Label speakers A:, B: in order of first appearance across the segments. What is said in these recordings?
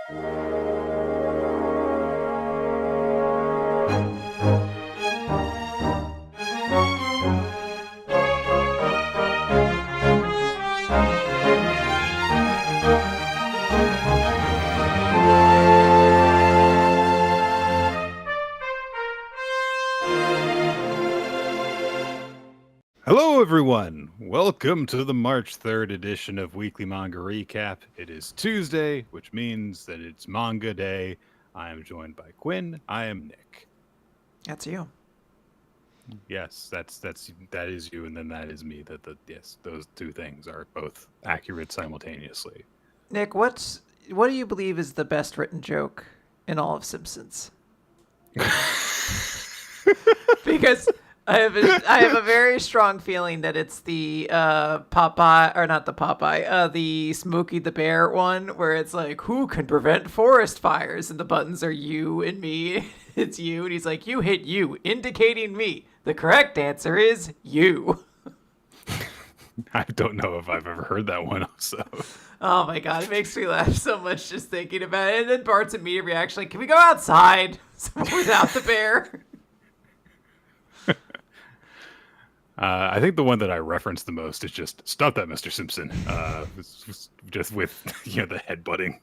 A: Hello, everyone. Welcome to the March 3rd edition of Weekly Manga Recap. It is Tuesday, which means that it's Manga Day. I am joined by Quinn. I am Nick.
B: That's you.
A: Yes, that is you, and then that is me. Yes, those two things are both accurate simultaneously.
B: Nick, what do you believe is the best written joke in all of Simpsons? Because I have a very strong feeling that it's the Popeye, or not the Popeye, the Smokey the Bear one, where it's like, who can prevent forest fires? And the buttons are you and me. It's you, and he's like, you hit you, indicating me. The correct answer is you.
A: I don't know if I've ever heard that one also.
B: Oh my god, it makes me laugh so much just thinking about it. And then Bart's immediate reaction, like, can we go outside without the bear?
A: I think the one that I reference the most is just "Stop that, Mr. Simpson." Just with the headbutting.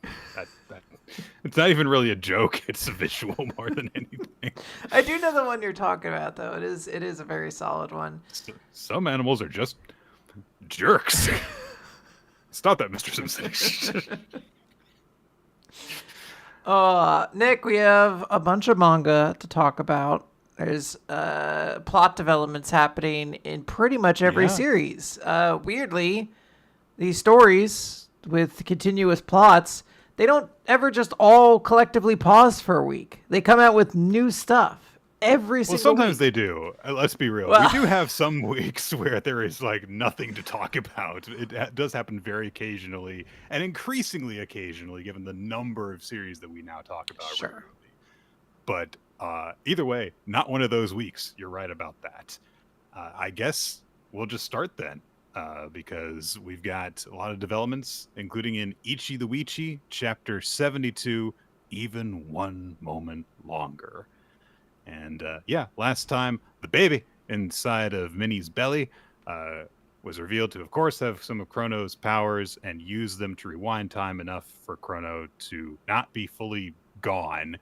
A: It's not even really a joke; it's a visual more than anything.
B: I do know the one you're talking about, though. It is a very solid one.
A: Some animals are just jerks. Stop that, Mr. Simpson.
B: Nick, we have a bunch of manga to talk about. There's plot developments happening in pretty much every series. Weirdly, these stories with continuous plots, they don't ever just all collectively pause for a week. They come out with new stuff every single week.
A: Well, sometimes they do. Let's be real. We do have some weeks where there is like nothing to talk about. It does happen very occasionally, and increasingly occasionally, given the number of series that we now talk about regularly. But either way, not one of those weeks. You're right about that. I guess we'll just start then, because we've got a lot of developments, including in Ichi the Witch, chapter 72, Even One Moment Longer. And last time, the baby inside of Minnie's belly was revealed to, of course, have some of Chrono's powers and use them to rewind time enough for Chrono to not be fully gone.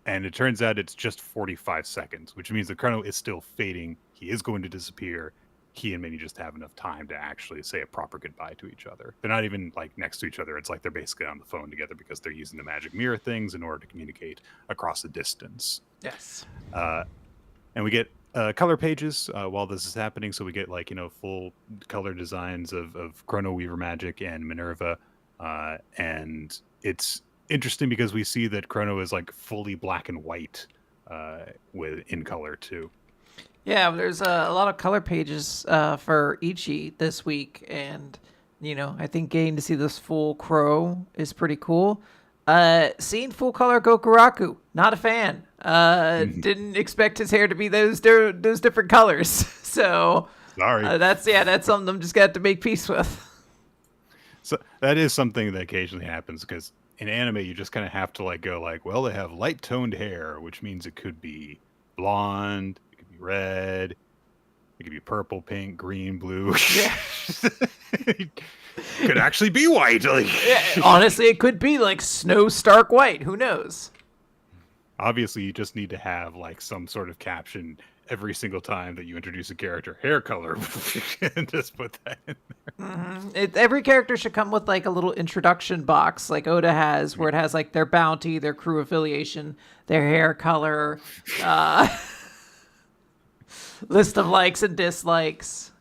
A: And it turns out it's just 45 seconds, which means that Chrono is still fading. He is going to disappear. He and Minnie just have enough time to actually say a proper goodbye to each other. They're not even like next to each other. It's like they're basically on the phone together because they're using the magic mirror things in order to communicate across the distance.
B: Yes.
A: And we get color pages while this is happening. So we get full color designs of Chrono Weaver Magic and Minerva. And it's interesting because we see that Chrono is like fully black and white in color too.
B: Yeah, there's a lot of color pages for Ichi this week, and I think getting to see this full Crow is pretty cool. Seeing full color Gokuraku, not a fan. Didn't expect his hair to be those different colors. So
A: sorry,
B: that's something I'm just gonna have to make peace with.
A: So that is something that occasionally happens because in anime, you just kind of have to well, they have light toned hair, which means it could be blonde, it could be red, it could be purple, pink, green, blue.
B: Yeah.
A: It could actually be white.
B: Honestly, it could be like snow stark white. Who knows?
A: Obviously, you just need to have some sort of caption every single time that you introduce a character, hair color, and just put that in there.
B: Mm-hmm. Every character should come with a little introduction box like Oda has, where it has their bounty, their crew affiliation, their hair color, list of likes and dislikes.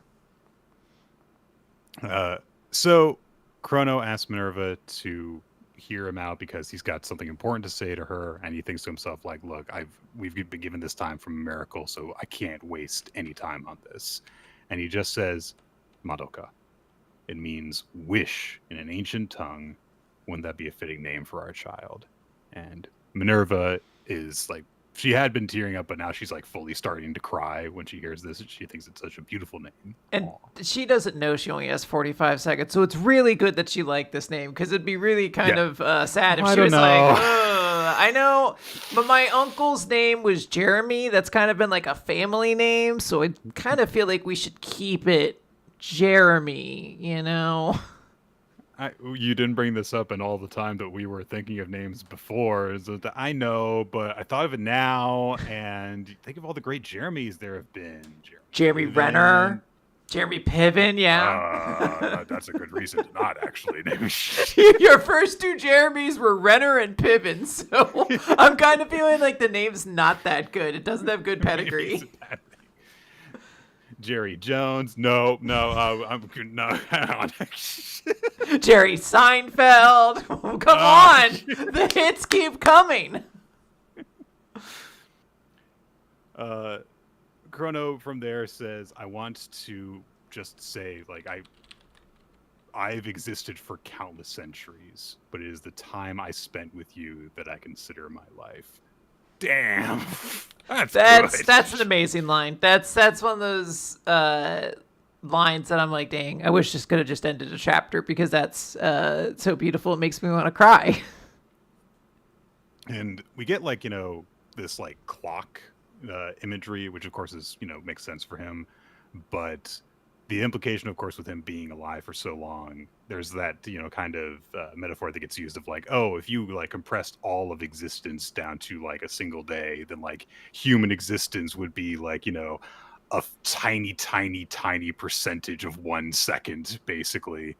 A: So Chrono asks Minerva to hear him out because he's got something important to say to her, and he thinks to himself look, we've been given this time from a miracle, so I can't waste any time on this. And he just says Madoka. It means wish in an ancient tongue. Wouldn't that be a fitting name for our child? And Minerva is she had been tearing up, but now she's like fully starting to cry when she hears this. She thinks it's such a beautiful name.
B: And
A: Aww.
B: she doesn't know she only has 45 seconds, so it's really good that she liked this name, because it'd be really kind of sad if she was like, I know, but my uncle's name was Jeremy. That's kind of been like a family name, so I kind of feel like we should keep it Jeremy, you know?
A: You didn't bring this up in all the time that we were thinking of names before. So I know, but I thought of it now, and think of all the great Jeremys there have been.
B: Jeremy Renner, Jeremy Piven, yeah.
A: That's a good reason to not actually name.
B: Your first two Jeremys were Renner and Piven, so I'm kind of feeling like the name's not that good. It doesn't have good pedigree.
A: Jerry Jones, no, I'm no.
B: Jerry Seinfeld, come on, the hits keep coming.
A: Chrono from there says, I want to just say, like, I've existed for countless centuries, but it is the time I spent with you that I consider my life. Damn. That's
B: an amazing line. That's one of those lines that I'm like, dang, I wish this could have just ended a chapter, because that's so beautiful. It makes me want to cry.
A: And we get like, this like clock imagery, which of course is, makes sense for him. But the implication, of course, with him being alive for so long, there's that, kind of metaphor that gets used of like, oh, if you like compressed all of existence down to like a single day, then like human existence would be like, a tiny, tiny, tiny percentage of 1 second, basically.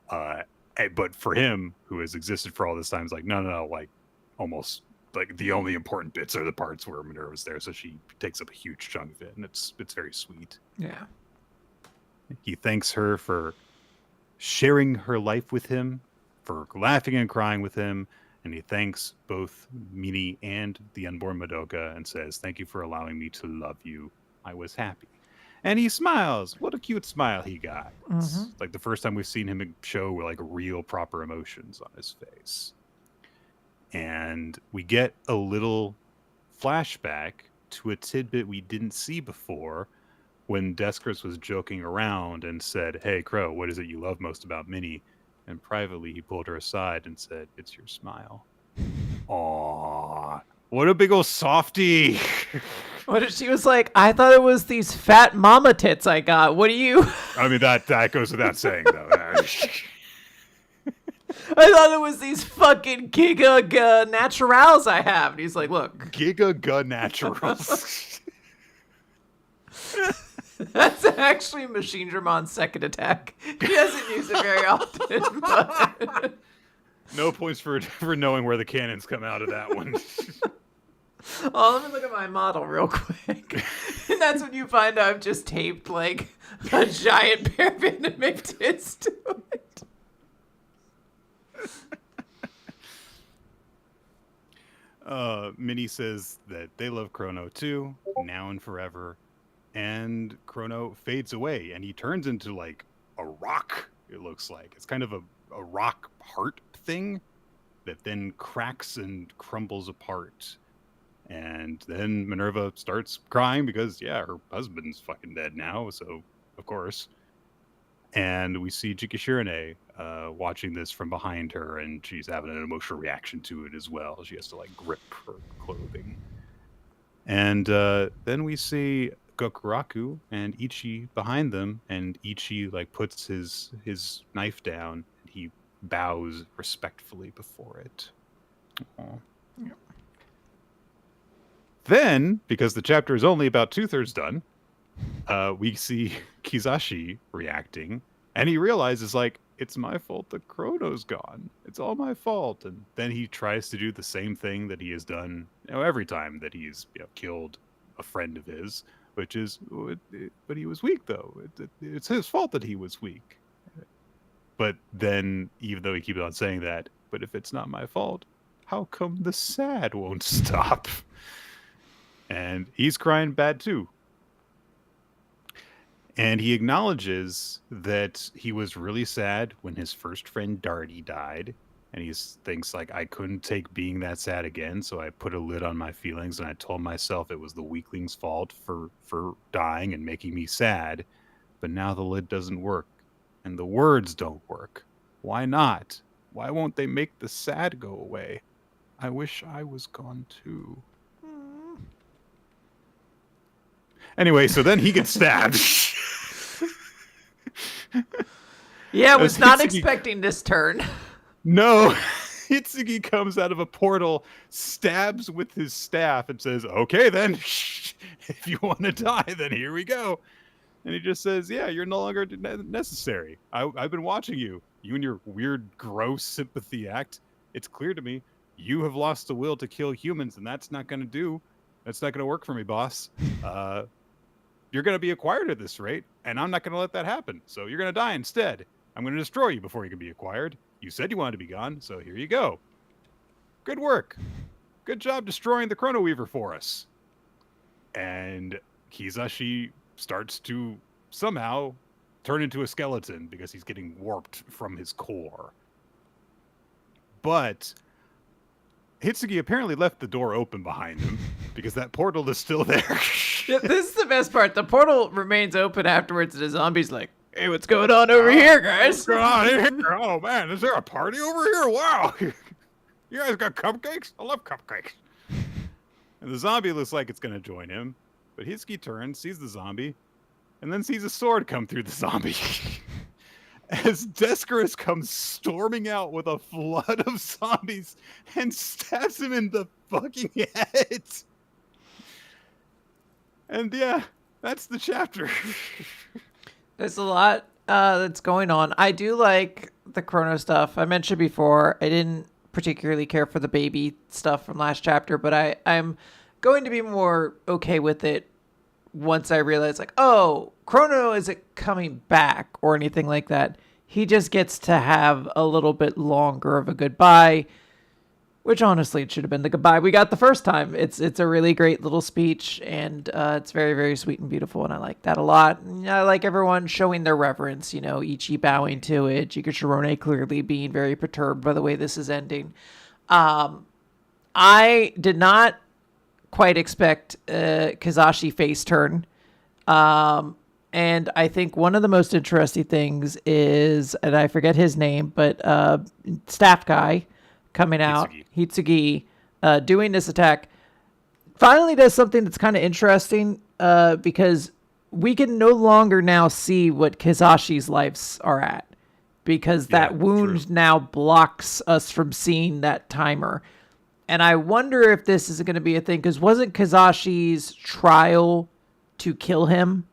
A: But for him, who has existed for all this time, is like, no, like almost like the only important bits are the parts where Minerva's there. So she takes up a huge chunk of it, and it's very sweet.
B: Yeah.
A: He thanks her for sharing her life with him, for laughing and crying with him, and he thanks both Mini and the unborn Madoka and says, thank you for allowing me to love you. I was happy. And he smiles. What a cute smile he got. It's like the first time we've seen him show like real proper emotions on his face. And we get a little flashback to a tidbit we didn't see before, when Deskers was joking around and said, hey, Crow, what is it you love most about Minnie? And privately, he pulled her aside and said, it's your smile. Aww. What a big old softie.
B: What if she was like, I thought it was these fat mama tits I got. What do you...
A: I mean, that goes without saying, though.
B: I thought it was these fucking Giga Naturals I have. And he's like, look.
A: Giga Naturals.
B: That's actually Machine Dramon's second attack. He doesn't use it very often. But...
A: No points for knowing where the cannons come out of that one.
B: Oh, let me look at my model real quick. And that's when you find out I've just taped like a giant pair of anime tits to it.
A: Minnie says that they love Chrono too, now and forever. And Chrono fades away, and he turns into like a rock, it looks like. It's kind of a rock heart thing that then cracks and crumbles apart. And then Minerva starts crying because, her husband's fucking dead now, so of course. And we see Jikishirine watching this from behind her, and she's having an emotional reaction to it as well. She has to like grip her clothing. And then we see Gokuraku and Ichi behind them, and Ichi like puts his knife down, and he bows respectfully before it. Aww. Yeah. Then, because the chapter is only about 2/3 done, we see Kizashi reacting, and he realizes like, it's my fault that Chrono's gone. It's all my fault. And then he tries to do the same thing that he has done every time that he's killed a friend of his, which is, but he was weak, though. It's his fault that he was weak. But then, even though he keeps on saying that, but if it's not my fault, how come the sad won't stop? And he's crying bad, too. And he acknowledges that he was really sad when his first friend Darty died, And he thinks like, I couldn't take being that sad again, so I put a lid on my feelings and I told myself it was the weakling's fault for dying and making me sad. But now the lid doesn't work and the words don't work. Why not? Why won't they make the sad go away? I wish I was gone too. Anyway, so then he gets stabbed.
B: Yeah, I was not expecting this turn.
A: No, Hitsugi comes out of a portal, stabs with his staff, and says, okay, then, if you want to die, then here we go. And he just says, yeah, you're no longer necessary. I've been watching you. You and your weird, gross sympathy act. It's clear to me you have lost the will to kill humans, and that's not going to work for me, boss. You're going to be acquired at this rate, and I'm not going to let that happen. So you're going to die instead. I'm going to destroy you before you can be acquired. You said you wanted to be gone, so here you go. Good work. Good job destroying the Chrono Weaver for us. And Kizashi starts to somehow turn into a skeleton because he's getting warped from his core. But Hitsugi apparently left the door open behind him because that portal is still there.
B: Yeah, this is the best part. The portal remains open afterwards, and the zombie's like, hey, what's going on over here, guys?
A: What's going on here? Oh, man, is there a party over here? Wow. You guys got cupcakes? I love cupcakes. And the zombie looks like it's going to join him. But Hitsugi turns, sees the zombie, and then sees a sword come through the zombie. As Descarus comes storming out with a flood of zombies and stabs him in the fucking head. And yeah, that's the chapter.
B: There's a lot that's going on. I do like the Chrono stuff. I mentioned before, I didn't particularly care for the baby stuff from last chapter, but I'm going to be more okay with it once I realize, like, oh, Chrono isn't coming back or anything like that. He just gets to have a little bit longer of a goodbye, which honestly it should have been the goodbye we got the first time. It's a really great little speech, and it's very, very sweet and beautiful, and I like that a lot. And I like everyone showing their reverence, you know, Ichi bowing to it, Jigashirone clearly being very perturbed by the way this is ending. I did not quite expect Kizashi face turn. And I think one of the most interesting things is, and I forget his name, but staff guy coming out, Hitsugi, doing this attack, finally does something that's kind of interesting because we can no longer now see what Kizashi's lives are at because that wound now blocks us from seeing that timer. And I wonder if this is going to be a thing, because wasn't Kizashi's trial to kill him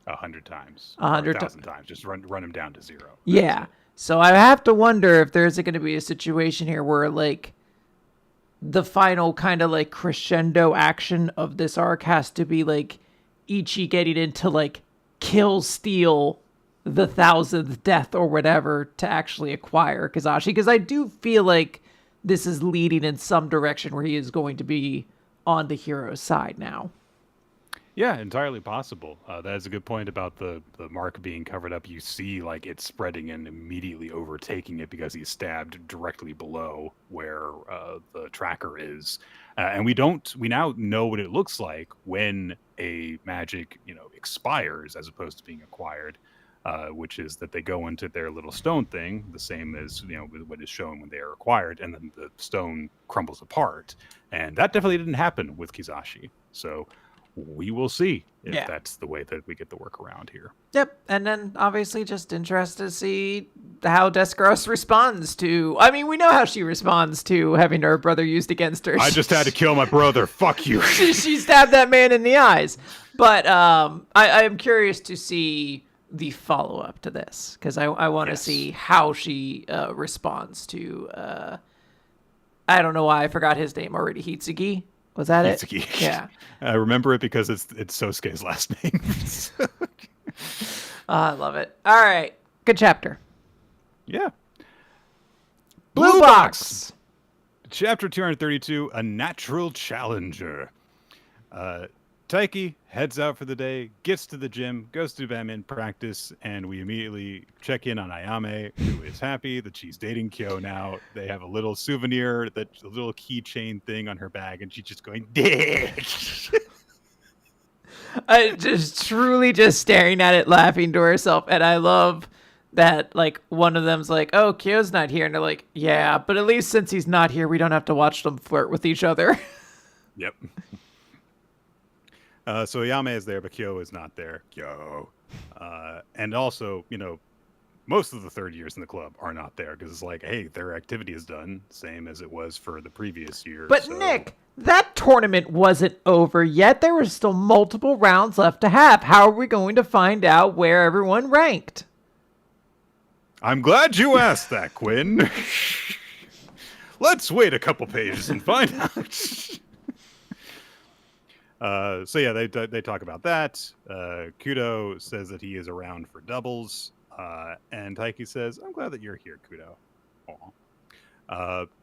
A: 100 times,
B: 1,000
A: times, just run him down to zero.
B: Yeah. So I have to wonder if there's going to be a situation here where, like, the final kind of like crescendo action of this arc has to be like Ichi getting into like kill, steal the 1,000th death or whatever to actually acquire Kizashi, because I do feel like this is leading in some direction where he is going to be on the hero's side now.
A: Yeah, entirely possible. That is a good point about the mark being covered up. You see, like, it's spreading and immediately overtaking it because he's stabbed directly below where the tracker is. And we now know what it looks like when a magic, expires as opposed to being acquired, which is that they go into their little stone thing, the same as, what is shown when they are acquired, and then the stone crumbles apart. And that definitely didn't happen with Kizashi. So we will see if that's the way that we get the workaround here.
B: Yep. And then obviously just interested to see how Descaros responds to, I mean, we know how she responds to having her brother used against her.
A: I just had to kill my brother. Fuck you.
B: She stabbed that man in the eyes. But I am curious to see the follow-up to this, because I want to see how she responds to, I don't know why I forgot his name already, Hitsugi. Was that
A: Hitsugi.
B: It? Yeah.
A: I remember it because it's Sosuke's last name.
B: I love it. All right. Good chapter.
A: Yeah.
B: Blue Box.
A: Chapter 232, A Natural Challenger. Taiki heads out for the day, gets to the gym, goes to Batman practice, and we immediately check in on Ayame, who is happy that she's dating Kyo now. They have a little souvenir, a little keychain thing on her bag, and she's just going, dick!
B: Just truly just staring at it, laughing to herself. And I love that, like, one of them's like, oh, Kyo's not here. And they're like, yeah, but at least since he's not here, we don't have to watch them flirt with each other.
A: Yep. So Ayame is there, but Kyo is not there. Kyo. And also, most of the third years in the club are not there because it's like, hey, their activity is done, same as it was for the previous year.
B: But Nick, that tournament wasn't over yet. There were still multiple rounds left to have. How are we going to find out where everyone ranked?
A: I'm glad you asked that, Quinn. Let's wait a couple pages and find out. So yeah, they talk about that. Kudo says that he is around for doubles, and Taiki says, "I'm glad that you're here, Kudo."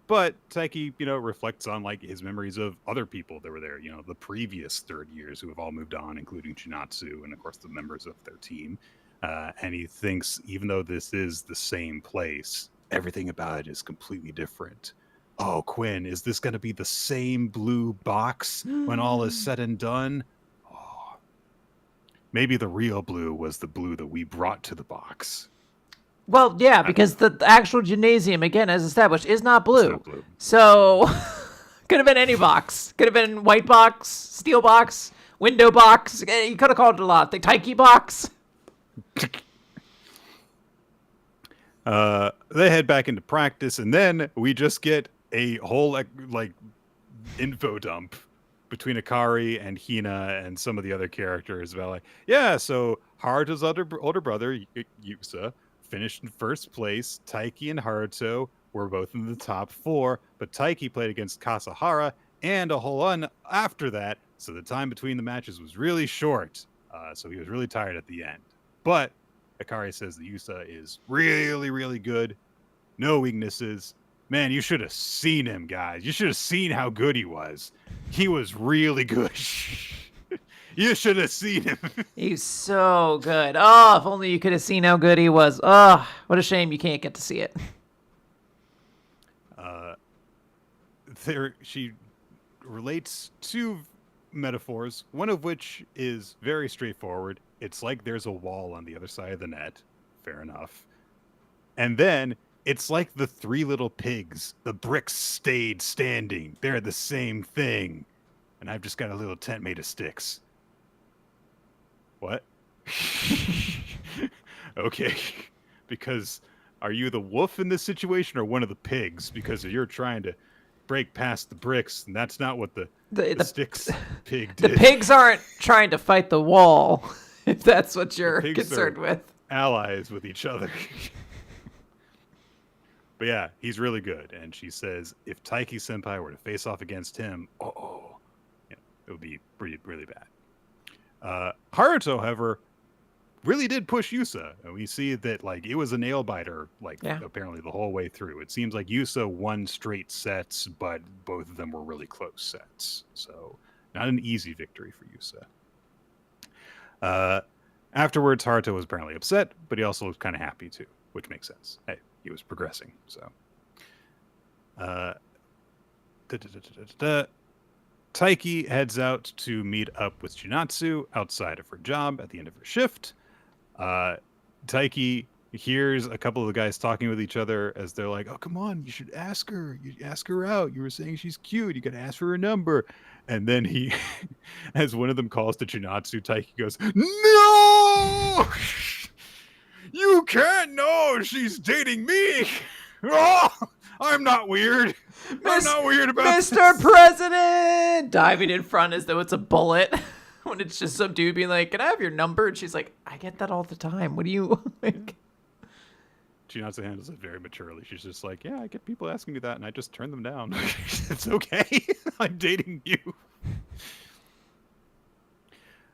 A: But Taiki, reflects on like his memories of other people that were there. The previous third years who have all moved on, including Chinatsu and of course the members of their team. And he thinks, even though this is the same place, everything about it is completely different. Oh, Quinn, is this going to be the same blue box when all is said and done? Oh, maybe the real blue was the blue that we brought to the box.
B: Well, yeah, because the actual gymnasium, again, as established, is not blue.
A: It's not blue.
B: So, could have been any box. Could have been white box, steel box, window box. You could have called it a lot. The Taiki box.
A: They head back into practice, and then we just get a whole like info dump between Akari and Hina and some of the other characters about like, yeah, so Haruto's older brother Yusa finished in first place. Taiki and Haruto were both in the top 4, but Taiki played against Kasahara and a whole run after that, so the time between the matches was really short. So he was really tired at the end. But Akari says that Yusa is really, really good. No weaknesses. Man, you should have seen him, guys. You should have seen how good he was. He was really good. You should have seen him.
B: He's so good. Oh, if only you could have seen how good he was. Oh, what a shame you can't get to see it.
A: She relates 2 metaphors, one of which is very straightforward. It's like there's a wall on the other side of the net. Fair enough. And then it's like the 3 little pigs. The bricks stayed standing. They're the same thing. And I've just got a little tent made of sticks. What? Okay. Because are you the wolf in this situation or one of the pigs? Because you're trying to break past the bricks, and that's not what the sticks pig did.
B: The pigs aren't trying to fight the wall, if that's what you're concerned with.
A: Allies with each other. But yeah, he's really good. And she says if Taiki Senpai were to face off against him, it would be really bad. Haruto, however, really did push Yusa. And we see that like it was a nail biter, apparently the whole way through. It seems like Yusa won straight sets, but both of them were really close sets. So not an easy victory for Yusa. Afterwards, Haruto was apparently upset, but he also was kind of happy too, which makes sense. Hey, he was progressing. So Taiki heads out to meet up with Chinatsu outside of her job at the end of her shift. Taiki hears a couple of the guys talking with each other as they're like, oh, come on, you should ask her. You ask her out. You were saying she's cute. You got to ask for her number. And then he, as one of them calls to Chinatsu, Taiki goes, no! You can't know she's dating me. Oh, I'm not weird. I'm not weird about
B: Mr.
A: this.
B: President! Diving in front as though it's a bullet. When it's just some dude being like, can I have your number? And she's like, I get that all the time. What do you like?
A: Chinatsu handles it very maturely. She's just like, yeah, I get people asking me that, and I just turn them down. It's okay. I'm dating you.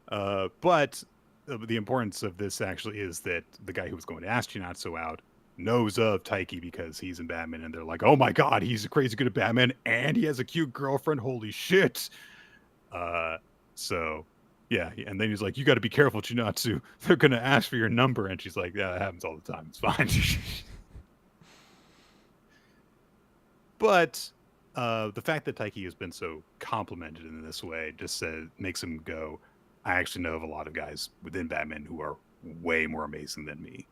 A: But the importance of this actually is that the guy who was going to ask Chinatsu out knows of Taiki because he's in Batman, and they're like, oh my god, he's crazy good at Batman, and he has a cute girlfriend. Holy shit. So Yeah, and then he's like, "You got to be careful, Chinatsu. They're gonna ask for your number." And she's like, "Yeah, that happens all the time. It's fine." But the fact that Taiki has been so complimented in this way just makes him go, "I actually know of a lot of guys within Batman who are way more amazing than me."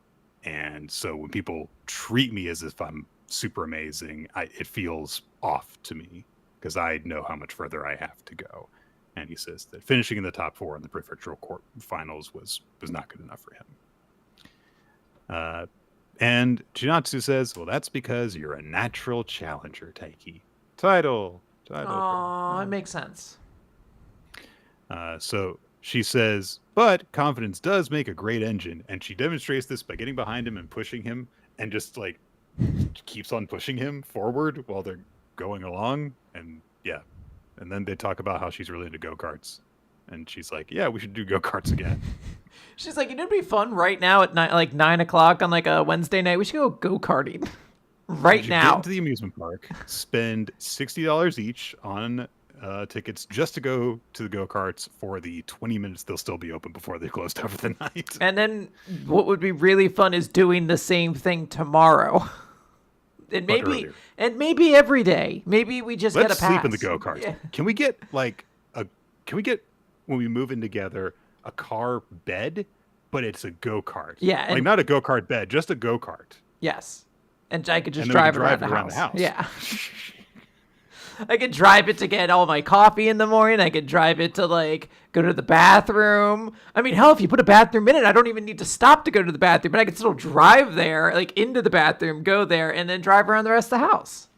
A: And so when people treat me as if I'm super amazing, it feels off to me because I know how much further I have to go. And he says that finishing in the top 4 in the prefectural court finals was not good enough for him. And Chinatsu says, "Well, that's because you're a natural challenger, Taiki." Title.
B: Oh, it makes sense.
A: So she says, "But confidence does make a great engine." And she demonstrates this by getting behind him and pushing him and just like keeps on pushing him forward while they're going along. And yeah. And then they talk about how she's really into go-karts. And she's like, "Yeah, we should do go-karts again."
B: She's like, it'd be fun right now at 9 o'clock on like a Wednesday night. We should go go-karting right now.
A: Get into the amusement park, spend $60 each on tickets just to go to the go-karts for the 20 minutes they'll still be open before they closed over the night.
B: And then what would be really fun is doing the same thing tomorrow. And maybe every day. Maybe we just get a pass.
A: Let's sleep in the go-karts. Yeah. Can we get when we move in together a car bed, but it's a go-kart?
B: Yeah.
A: Like not a go-kart bed, just a go-kart.
B: Yes. And I could just drive around the house. Yeah. I could drive it to get all my coffee in the morning. I could drive it to like go to the bathroom. I mean, hell, if you put a bathroom in it, I don't even need to stop to go to the bathroom, but I could still drive there, like into the bathroom, go there, and then drive around the rest of the house.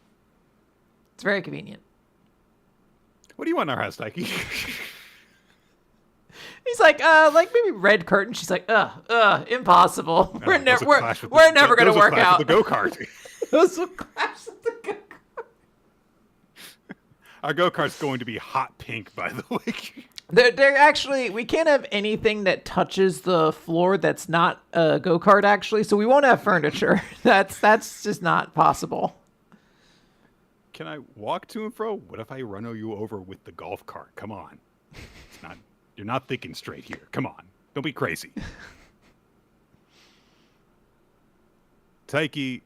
B: It's very convenient.
A: What do you want in our house, Taiki?
B: He's like maybe red curtain. She's like, impossible. We're never going to work out.
A: The go-kart.
B: Those will clash with the go-kart.
A: Our go-kart's going to be hot pink, by the way.
B: They're actually, we can't have anything that touches the floor that's not a go-kart, actually, so we won't have furniture. That's just not possible.
A: Can I walk to and fro? What if I run you over with the golf cart? Come on. You're not thinking straight here. Come on. Don't be crazy. Taiki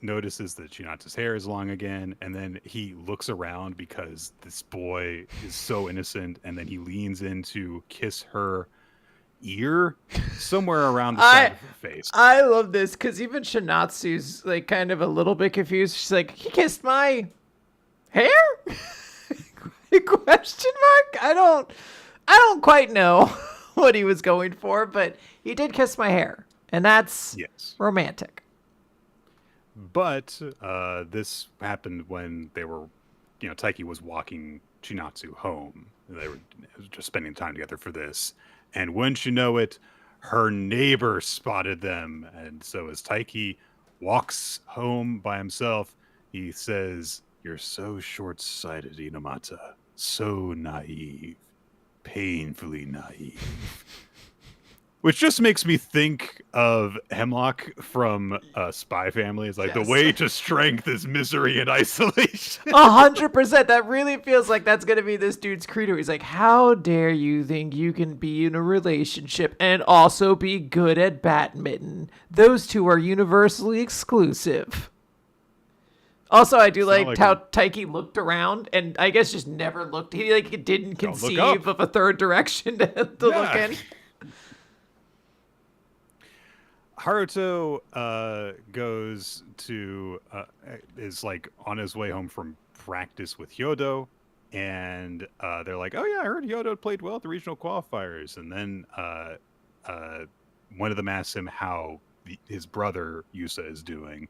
A: notices that Chinatsu's hair is long again, and then he looks around because this boy is so innocent, and then he leans in to kiss her ear somewhere around the side of her face.
B: I love this because even Chinatsu's like kind of a little bit confused. She's like, "He kissed my hair?" Question mark? I don't quite know what he was going for, but he did kiss my hair, and that's romantic.
A: But this happened when they were, Taiki was walking Chinatsu home. They were just spending time together for this. And wouldn't you know it, her neighbor spotted them. And so as Taiki walks home by himself, he says, "You're so short-sighted, Inamata. So naive. Painfully naive." Which just makes me think of Hemlock from Spy Family. It's like, the way to strength is misery and isolation.
B: 100%. That really feels like that's going to be this dude's credo. He's like, how dare you think you can be in a relationship and also be good at badminton? Those two are universally exclusive. Also, I do like how Taiki looked around and I guess just never looked. He didn't conceive of a third direction to look in.
A: Haruto is like on his way home from practice with Hyodo, and they're like, "Oh yeah, I heard Hyodo played well at the regional qualifiers." And then one of them asks him how his brother Yusa is doing,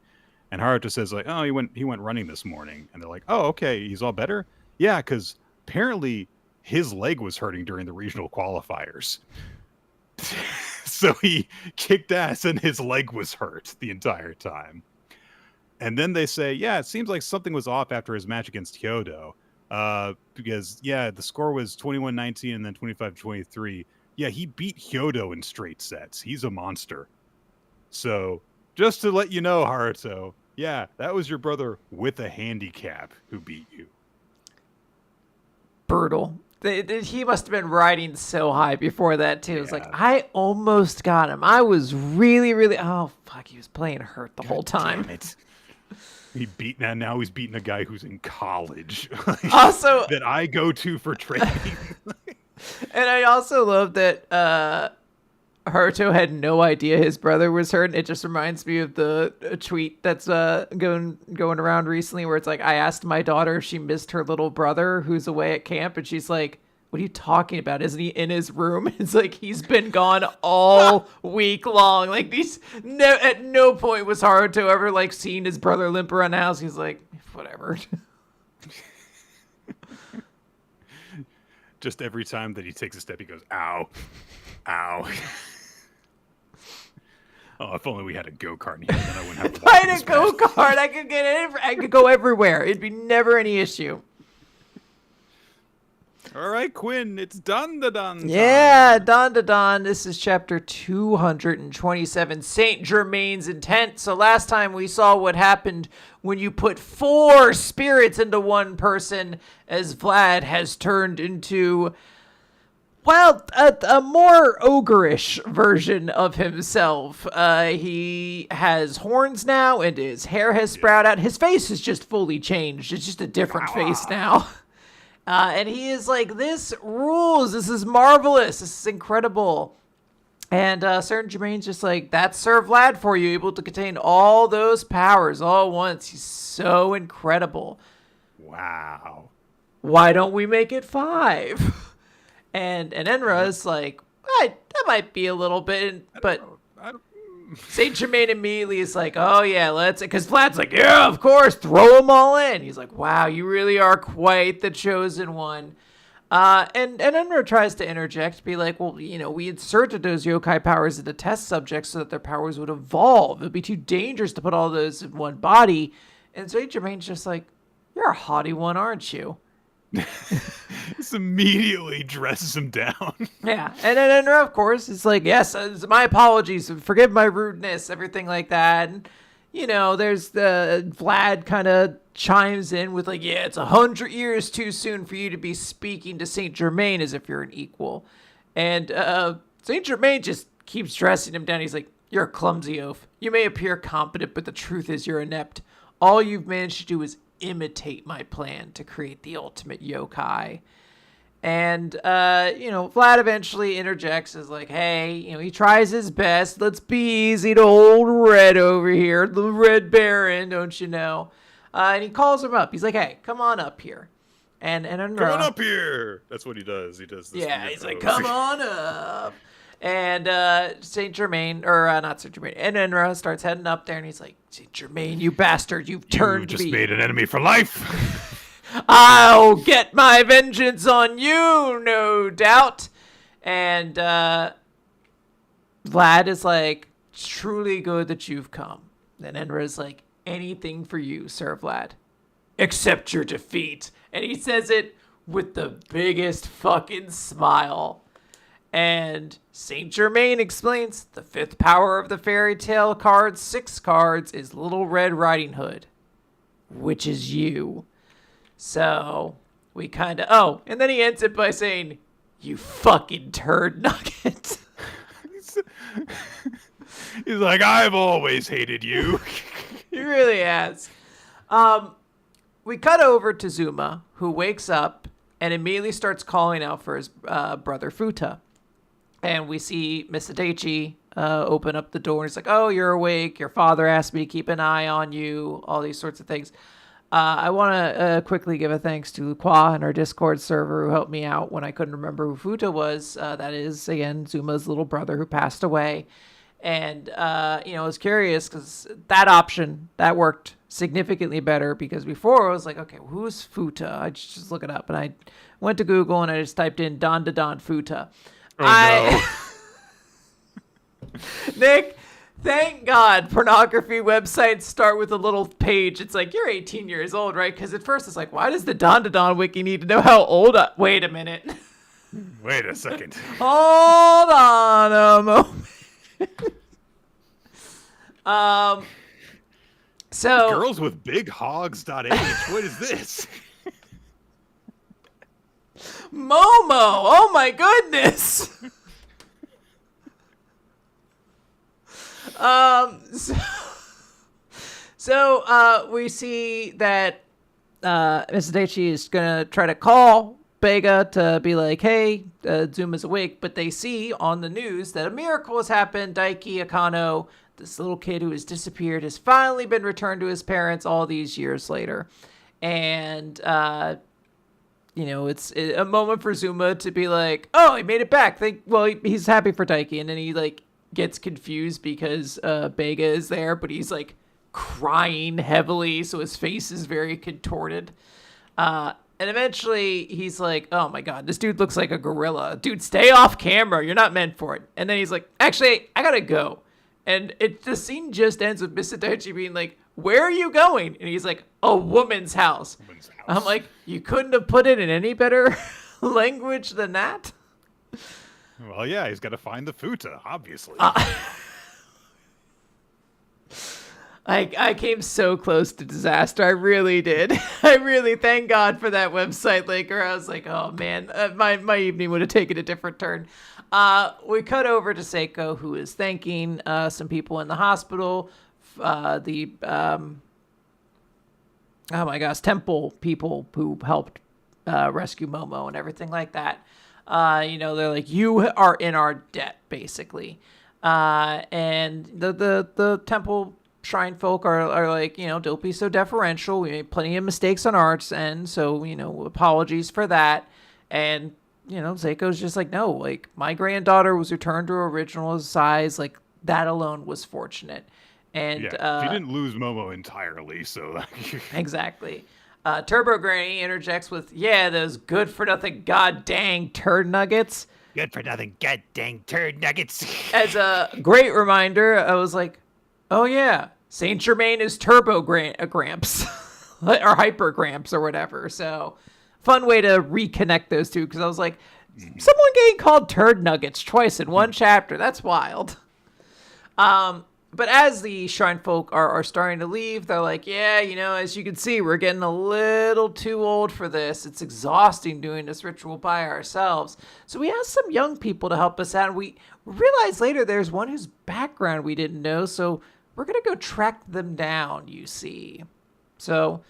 A: and Haruto says like, "Oh, he went running this morning." And they're like, "Oh, okay, he's all better." Yeah, because apparently his leg was hurting during the regional qualifiers. So he kicked ass and his leg was hurt the entire time. And then they say, yeah, it seems like something was off after his match against Hyodo. Because, the score was 21-19 and then 25-23. Yeah, he beat Hyodo in straight sets. He's a monster. So just to let you know, Haruto, yeah, that was your brother with a handicap who beat you.
B: Brutal. He must have been riding so high before that too. It was like,
A: Yeah.
B: I almost got him. I was really, really. Oh fuck! He was playing hurt the whole time.
A: Damn it. Now he's beating a guy who's in college.
B: Also,
A: that I go to for training.
B: and I also love that Haruto had no idea his brother was hurt. It just reminds me of the tweet that's going around recently, where it's like, I asked my daughter if she missed her little brother who's away at camp, and she's like, "What are you talking about? Isn't he in his room?" It's like, he's been gone all week long. Like, at no point was Haruto ever like seeing his brother limp around the house. He's like, whatever.
A: Just every time that he takes a step, he goes, "Ow, ow." Oh, if only we had a go-kart in here, then I wouldn't have to
B: If I
A: walk
B: had
A: this
B: a go-kart, I could go everywhere. It'd be never any issue.
A: All right, Quinn, it's Dandadan.
B: Yeah, Dandadan. This is chapter 227, Saint Germain's Intent. So last time we saw what happened when you put 4 spirits into one person, as Vlad has turned into, well, a more ogreish version of himself. He has horns now, and his hair has sprouted out. His face is just fully changed. It's just a different face now. And he is like, this rules. This is marvelous. This is incredible. And Saint Germain's just like, that's Sir Vlad for you, able to contain all those powers all at once. He's so incredible.
A: Wow.
B: Why don't we make it 5? And Enra's like, that might be a little bit, but Saint Germain immediately is like, oh yeah, let's, because Vlad's like, yeah, of course, throw them all in. He's like, wow, you really are quite the chosen one. And Enra tries to interject, be like, well, we inserted those yokai powers into test subjects so that their powers would evolve. It'd be too dangerous to put all those in one body. And Saint Germain's just like, you're a haughty one, aren't you?
A: This immediately dresses him down.
B: Yeah, and then Enra, of course, is like, yes, my apologies, forgive my rudeness, everything like that. And, there's the Vlad kind of chimes in with like, yeah, it's 100 years too soon for you to be speaking to Saint Germain as if you're an equal. And Saint Germain just keeps dressing him down. He's like, you're a clumsy oaf. You may appear competent, but the truth is you're inept. All you've managed to do is imitate my plan to create the ultimate yokai. And, Vlad eventually interjects as like, hey, he tries his best. Let's be easy to old Red over here, the Red Baron, don't you know? And he calls him up. He's like, hey, come on up here. And Enra,
A: Come on up here. That's what he does. He does this.
B: Yeah, he's like, come on up. And Saint Germain, or not Saint Germain, and Enra starts heading up there, and he's like, Saint Germain, you bastard, you've turned
A: You just
B: me.
A: made an enemy for life.
B: I'll get my vengeance on you, no doubt. And Vlad is like, it's truly good that you've come. And Enra's like, anything for you, Sir Vlad. Accept your defeat. And he says it with the biggest fucking smile. And Saint Germain explains the 5th power of the fairy tale cards, 6 cards, is Little Red Riding Hood, which is you. So we kind of, and then he ends it by saying, you fucking turd nugget.
A: He's like, I've always hated you.
B: He really has. We cut over to Zuma, who wakes up and immediately starts calling out for his brother Futa. And we see Miss Adachi open up the door. And he's like, oh, you're awake. Your father asked me to keep an eye on you. All these sorts of things. I want to quickly give a thanks to Kwa and our Discord server who helped me out when I couldn't remember who Futa was. That is, again, Zuma's little brother who passed away. And, I was curious because that option, that worked significantly better because before I was like, okay, who's Futa? I just look it up. And I went to Google and I just typed in Dandadan Futa.
A: No.
B: Nick, thank God pornography websites start with a little page. It's like, you're 18 years old, right? Because at first it's like, why does the Dandadan wiki need to know how old Wait a minute.
A: Wait a second.
B: Hold on a moment. So
A: Girls with big hogs.h. What is this?
B: Oh my goodness. So we see that Mr. Daichi is gonna try to call Bega to be like, hey, Zuma's awake, but they see on the news that a miracle has happened. Daiki Akano, this little kid who has disappeared, has finally been returned to his parents all these years later. And, it's a moment for Zuma to be like, oh, he made it back. He's happy for Daiki. And then he, gets confused because Bega is there, but he's, crying heavily, so his face is very contorted. And eventually he's like, oh my God, this dude looks like a gorilla. Dude, stay off camera. You're not meant for it. And then he's like, actually, I gotta go. And the scene just ends with Mr. Daichi being like, where are you going? And he's like, a woman's house. I'm like, you couldn't have put it in any better language than that?
A: Well, yeah, he's got to find the futa, obviously.
B: I came so close to disaster. I really did. I really thank God for that website link, or I was like, oh man, my evening would have taken a different turn. We cut over to Seiko, who is thanking some people in the hospital, temple people who helped rescue Momo and everything like that. They're like, you are in our debt, basically. And the temple shrine folk are like, don't be so deferential. We made plenty of mistakes on our end, so, apologies for that. And, Seiko's just like, no, my granddaughter was returned to her original size. That alone was fortunate. And
A: she didn't lose Momo entirely, so
B: exactly. Turbo Granny interjects with, those good for nothing god dang turd nuggets.
A: Good for nothing god dang turd nuggets.
B: As a great reminder, I was like, oh yeah, Saint Germain is Turbo Gramps or Hyper Gramps or whatever. So fun way to reconnect those two, because I was like, someone getting called turd nuggets twice in one chapter. That's wild. But as the shrine folk are starting to leave, they're like, as you can see, we're getting a little too old for this. It's exhausting doing this ritual by ourselves. So we asked some young people to help us out. And we realized later there's one whose background we didn't know. So we're going to go track them down, you see. So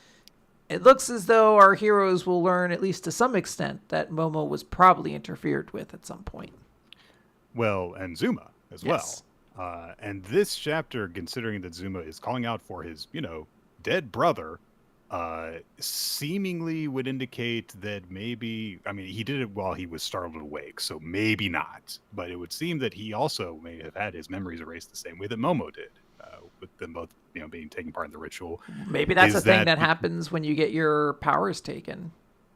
B: it looks as though our heroes will learn, at least to some extent, that Momo was probably interfered with at some point.
A: Well, and Zuma as well. And this chapter, considering that Zuma is calling out for his, dead brother, seemingly would indicate that maybe, he did it while he was startled awake, so maybe not. But it would seem that he also may have had his memories erased the same way that Momo did, with them both, being taking part in the ritual.
B: Maybe that's a thing that happens when you get your powers taken.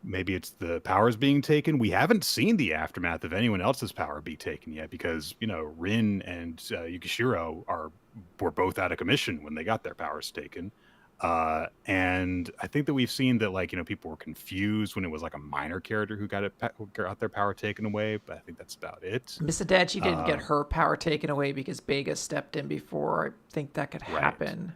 A: Maybe it's the powers being taken. We haven't seen the aftermath of anyone else's power be taken yet, because Rin and Yukishiro were both out of commission when they got their powers taken. And I think that we've seen that people were confused when it was a minor character who got their power taken away, but I think that's about it.
B: Miss Adachi didn't get her power taken away because Bega stepped in before. I think that could happen.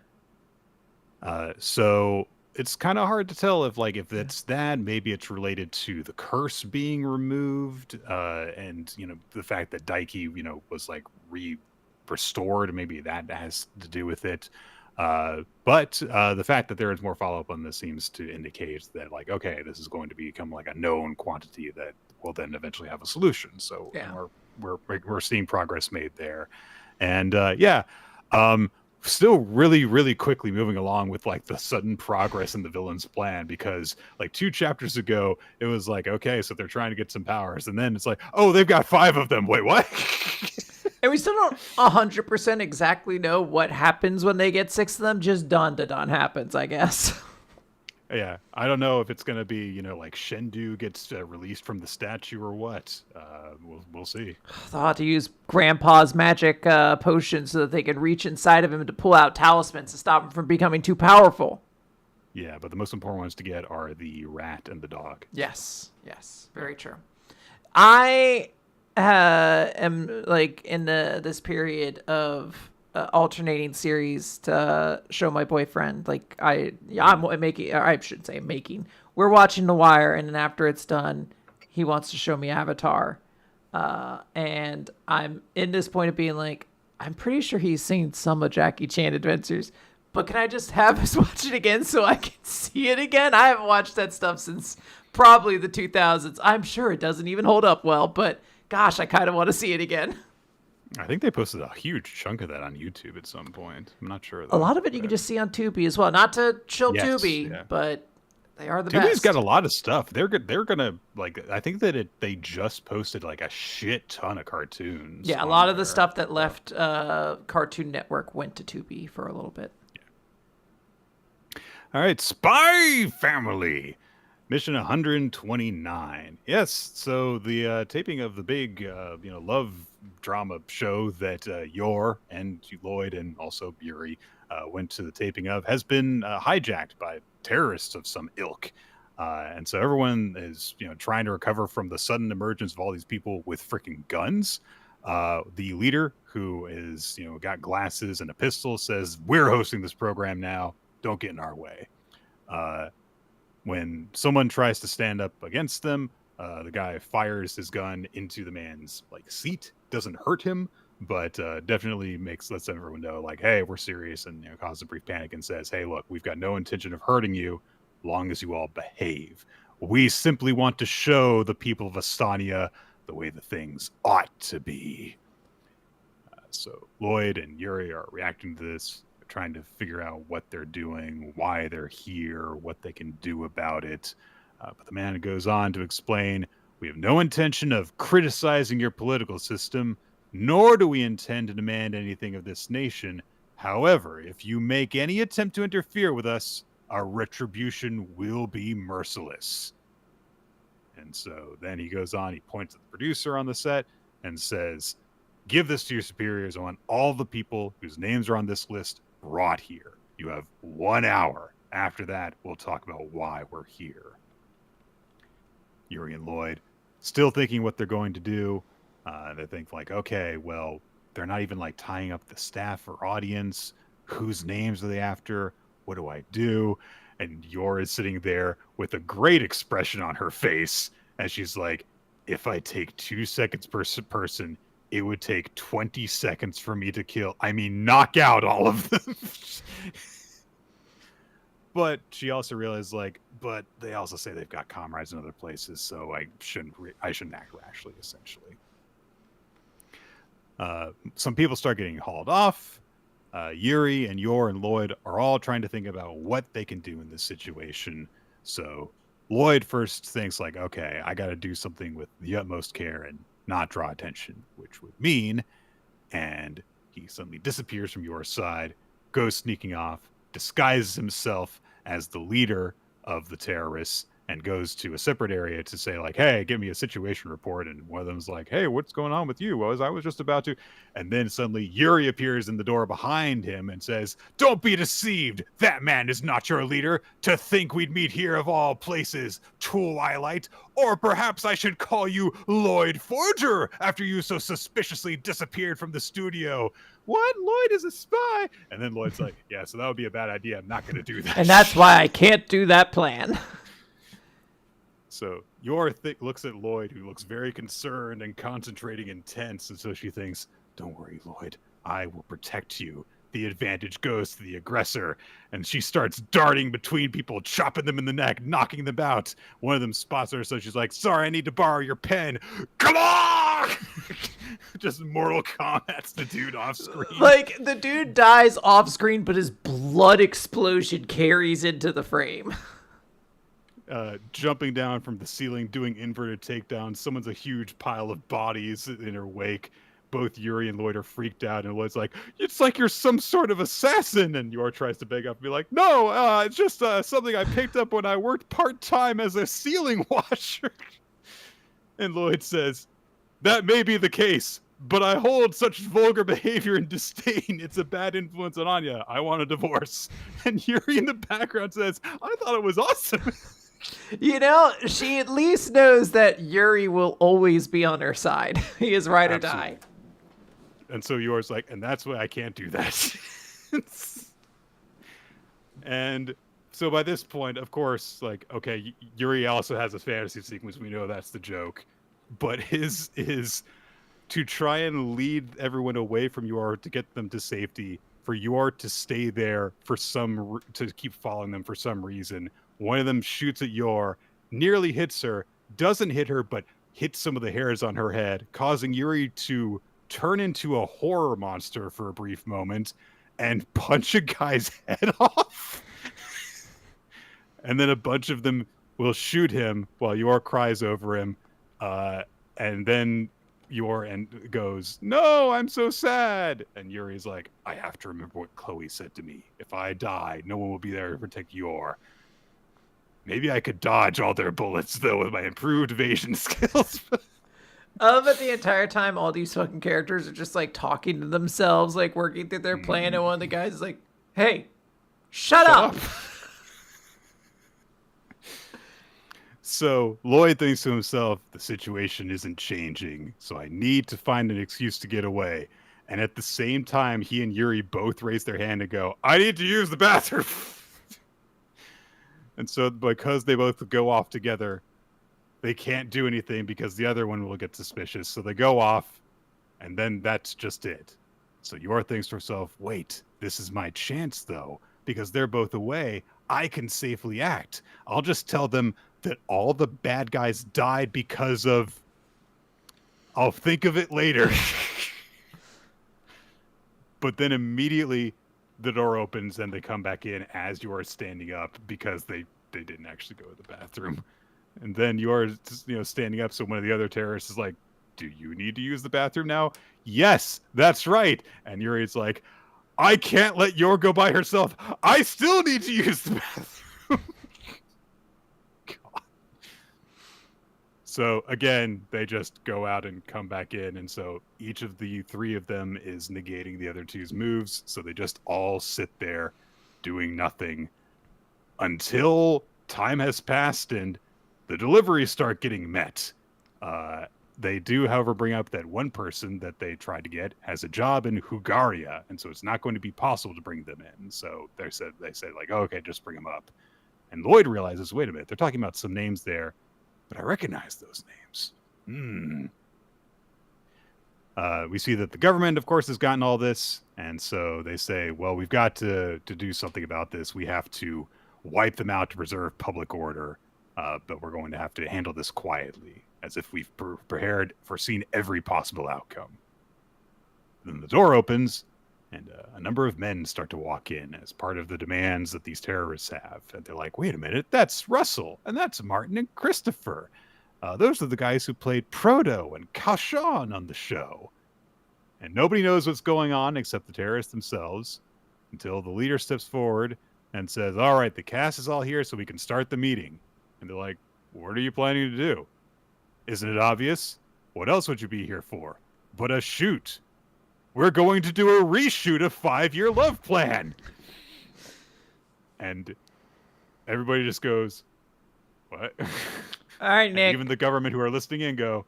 A: So it's kind of hard to tell if it's that. Maybe it's related to the curse being removed, and the fact that Daiki was restored. Maybe that has to do with it. But the fact that there is more follow-up on this seems to indicate that okay, this is going to become a known quantity that will then eventually have a solution. So we're seeing progress made there, and still really, really quickly moving along with the sudden progress in the villain's plan, because 2 chapters ago it was okay, so they're trying to get some powers, and then it's oh, they've got 5 of them. Wait, what?
B: And we still don't 100% exactly know what happens when they get 6 of them. Just Dandadan happens, I guess.
A: Yeah, I don't know if it's gonna be Shendu gets released from the statue or what. We'll see.
B: Thought to use Grandpa's magic potion so that they can reach inside of him to pull out talismans to stop him from becoming too powerful.
A: Yeah, but the most important ones to get are the rat and the dog.
B: Yes, very true. I am in this period of alternating series to show my boyfriend. I'm making. Or I shouldn't say making. We're watching The Wire, and then after it's done, he wants to show me Avatar. And I'm in this point of being like, I'm pretty sure he's seen some of Jackie Chan Adventures, but can I just have us watch it again so I can see it again? I haven't watched that stuff since probably the 2000s. I'm sure it doesn't even hold up well, but gosh, I kind of want to see it again.
A: I think they posted a huge chunk of that on YouTube at some point. I'm not sure, though.
B: A lot of it you can just see on Tubi as well. Not to chill Tubi, but they are the best.
A: Tubi's got a lot of stuff. They're gonna like. I think that they just posted like a shit ton of cartoons.
B: Yeah, a lot of the stuff that left Cartoon Network went to Tubi for a little bit.
A: Yeah. All right, Spy Family. Mission 129. Yes, so the taping of the big, love drama show that Yor and Lloyd and also Yuri went to the taping of has been hijacked by terrorists of some ilk. And so everyone is, trying to recover from the sudden emergence of all these people with freaking guns. The leader, who is, got glasses and a pistol, says, "We're hosting this program now. Don't get in our way." When someone tries to stand up against them, the guy fires his gun into the man's seat. Doesn't hurt him, but definitely lets everyone know, hey, we're serious, and causes a brief panic and says, "Hey, look, we've got no intention of hurting you, long as you all behave. We simply want to show the people of Estonia the way the things ought to be." So Lloyd and Yuri are reacting to this, trying to figure out what they're doing, why they're here, what they can do about it. But the man goes on to explain, "We have no intention of criticizing your political system, nor do we intend to demand anything of this nation. However, if you make any attempt to interfere with us, our retribution will be merciless." And so then he goes on, he points at the producer on the set and says, "Give this to your superiors. I want all the people whose names are on this list brought here. You have 1 hour. After that, we'll talk about why we're here." Yuri and Lloyd still thinking what they're going to do. They think okay, well, they're not even tying up the staff or audience. Whose names are they after? What do I do? And Yor is sitting there with a great expression on her face as she's like, "If I take 2 seconds per person, it would take 20 seconds for me to knock out all of them." But she also realized, but they also say they've got comrades in other places, so I shouldn't act rashly, essentially. Some people start getting hauled off. Yuri and Yor and Lloyd are all trying to think about what they can do in this situation. So Lloyd first thinks okay, I got to do something with the utmost care and not draw attention, which would mean, and he suddenly disappears from your side, goes sneaking off, disguises himself as the leader of the terrorists, and goes to a separate area to say "Hey, give me a situation report." And one of them's like, "Hey, what's going on with you?" I was just about to. And then suddenly Yuri appears in the door behind him and says, "Don't be deceived. That man is not your leader. To think we'd meet here of all places, Twilight. Or perhaps I should call you Lloyd Forger after you so suspiciously disappeared from the studio." "What? Lloyd is a spy?" And then Lloyd's like, "Yeah, so that would be a bad idea. I'm not going to do that."
B: And that's why I can't do that plan.
A: So Yor looks at Lloyd, who looks very concerned and concentrating and tense, and so she thinks, "Don't worry, Lloyd. I will protect you. The advantage goes to the aggressor." And she starts darting between people, chopping them in the neck, knocking them out. One of them spots her, so she's like, "Sorry, I need to borrow your pen." "Come on!" Just Mortal Kombat's the dude off screen.
B: The dude dies off screen, but his blood explosion carries into the frame.
A: Jumping down from the ceiling, doing inverted takedowns. Someone's a huge pile of bodies in her wake. Both Yuri and Lloyd are freaked out, and Lloyd's like, "It's like you're some sort of assassin." And Yor tries to beg up and be like, "No, it's just something I picked up when I worked part-time as a ceiling washer." And Lloyd says, "That may be the case, but I hold such vulgar behavior in disdain. It's a bad influence on Anya. I want a divorce." And Yuri in the background says, "I thought it was awesome."
B: She at least knows that Yuri will always be on her side. He is ride or die.
A: And so Yor's like, "And that's why I can't do that." And So by this point, of course, like, okay, Yuri also has a fantasy sequence. We know that's the joke. But his is to try and lead everyone away from Yor to get them to safety, for Yor to stay there for to keep following them for some reason. One of them shoots at Yor, nearly hits her, doesn't hit her, but hits some of the hairs on her head, causing Yuri to turn into a horror monster for a brief moment and punch a guy's head off. And then a bunch of them will shoot him while Yor cries over him. And then Yor goes, "No, I'm so sad." And Yuri's like, "I have to remember what Chloe said to me. If I die, no one will be there to protect Yor. Maybe I could dodge all their bullets, though, with my improved evasion skills."
B: But the entire time, all these fucking characters are just like talking to themselves, like working through their plan, and one of the guys is like, "Hey, shut up."
A: So Lloyd thinks to himself, the situation isn't changing, so I need to find an excuse to get away. And at the same time, he and Yuri both raise their hand and go, "I need to use the bathroom." And so because they both go off together, they can't do anything because the other one will get suspicious. So they go off, and then that's just it. So Yor thinks to herself, wait, this is my chance, though, because they're both away. I can safely act. I'll just tell them that all the bad guys died because of... I'll think of it later. But then immediately the door opens and they come back in as you're standing up because they didn't actually go to the bathroom. And then you're standing up, so one of the other terrorists is like, "Do you need to use the bathroom now?" "Yes, that's right." And Yuri's like, "I can't let Yor go by herself. I still need to use the bathroom." God. So again, they just go out and come back in, and so each of the three of them is negating the other two's moves, so they just all sit there doing nothing until time has passed and the deliveries start getting met. They do, however, bring up that one person that they tried to get has a job in Hugaria, and so it's not going to be possible to bring them in. So they said like, oh, okay, just bring them up. And Lloyd realizes, wait a minute, they're talking about some names there, but I recognize those names. We see that the government, of course, has gotten all this, and so they say, well, we've got to do something about this. We have to wipe them out to preserve public order, but we're going to have to handle this quietly, as if we've foreseen every possible outcome. Then the door opens, and a number of men start to walk in as part of the demands that these terrorists have. And they're like, wait a minute, that's Russell, and that's Martin and Christopher. Those are the guys who played Proto and Kashan on the show. And nobody knows what's going on except the terrorists themselves, until the leader steps forward and says, all right, the cast is all here so we can start the meeting. And they're like, what are you planning to do? Isn't it obvious? What else would you be here for? But a shoot. We're going to do a reshoot of 5-Year Love Plan. And everybody just goes, what?
B: All right, Nick.
A: Even the government who are listening in go,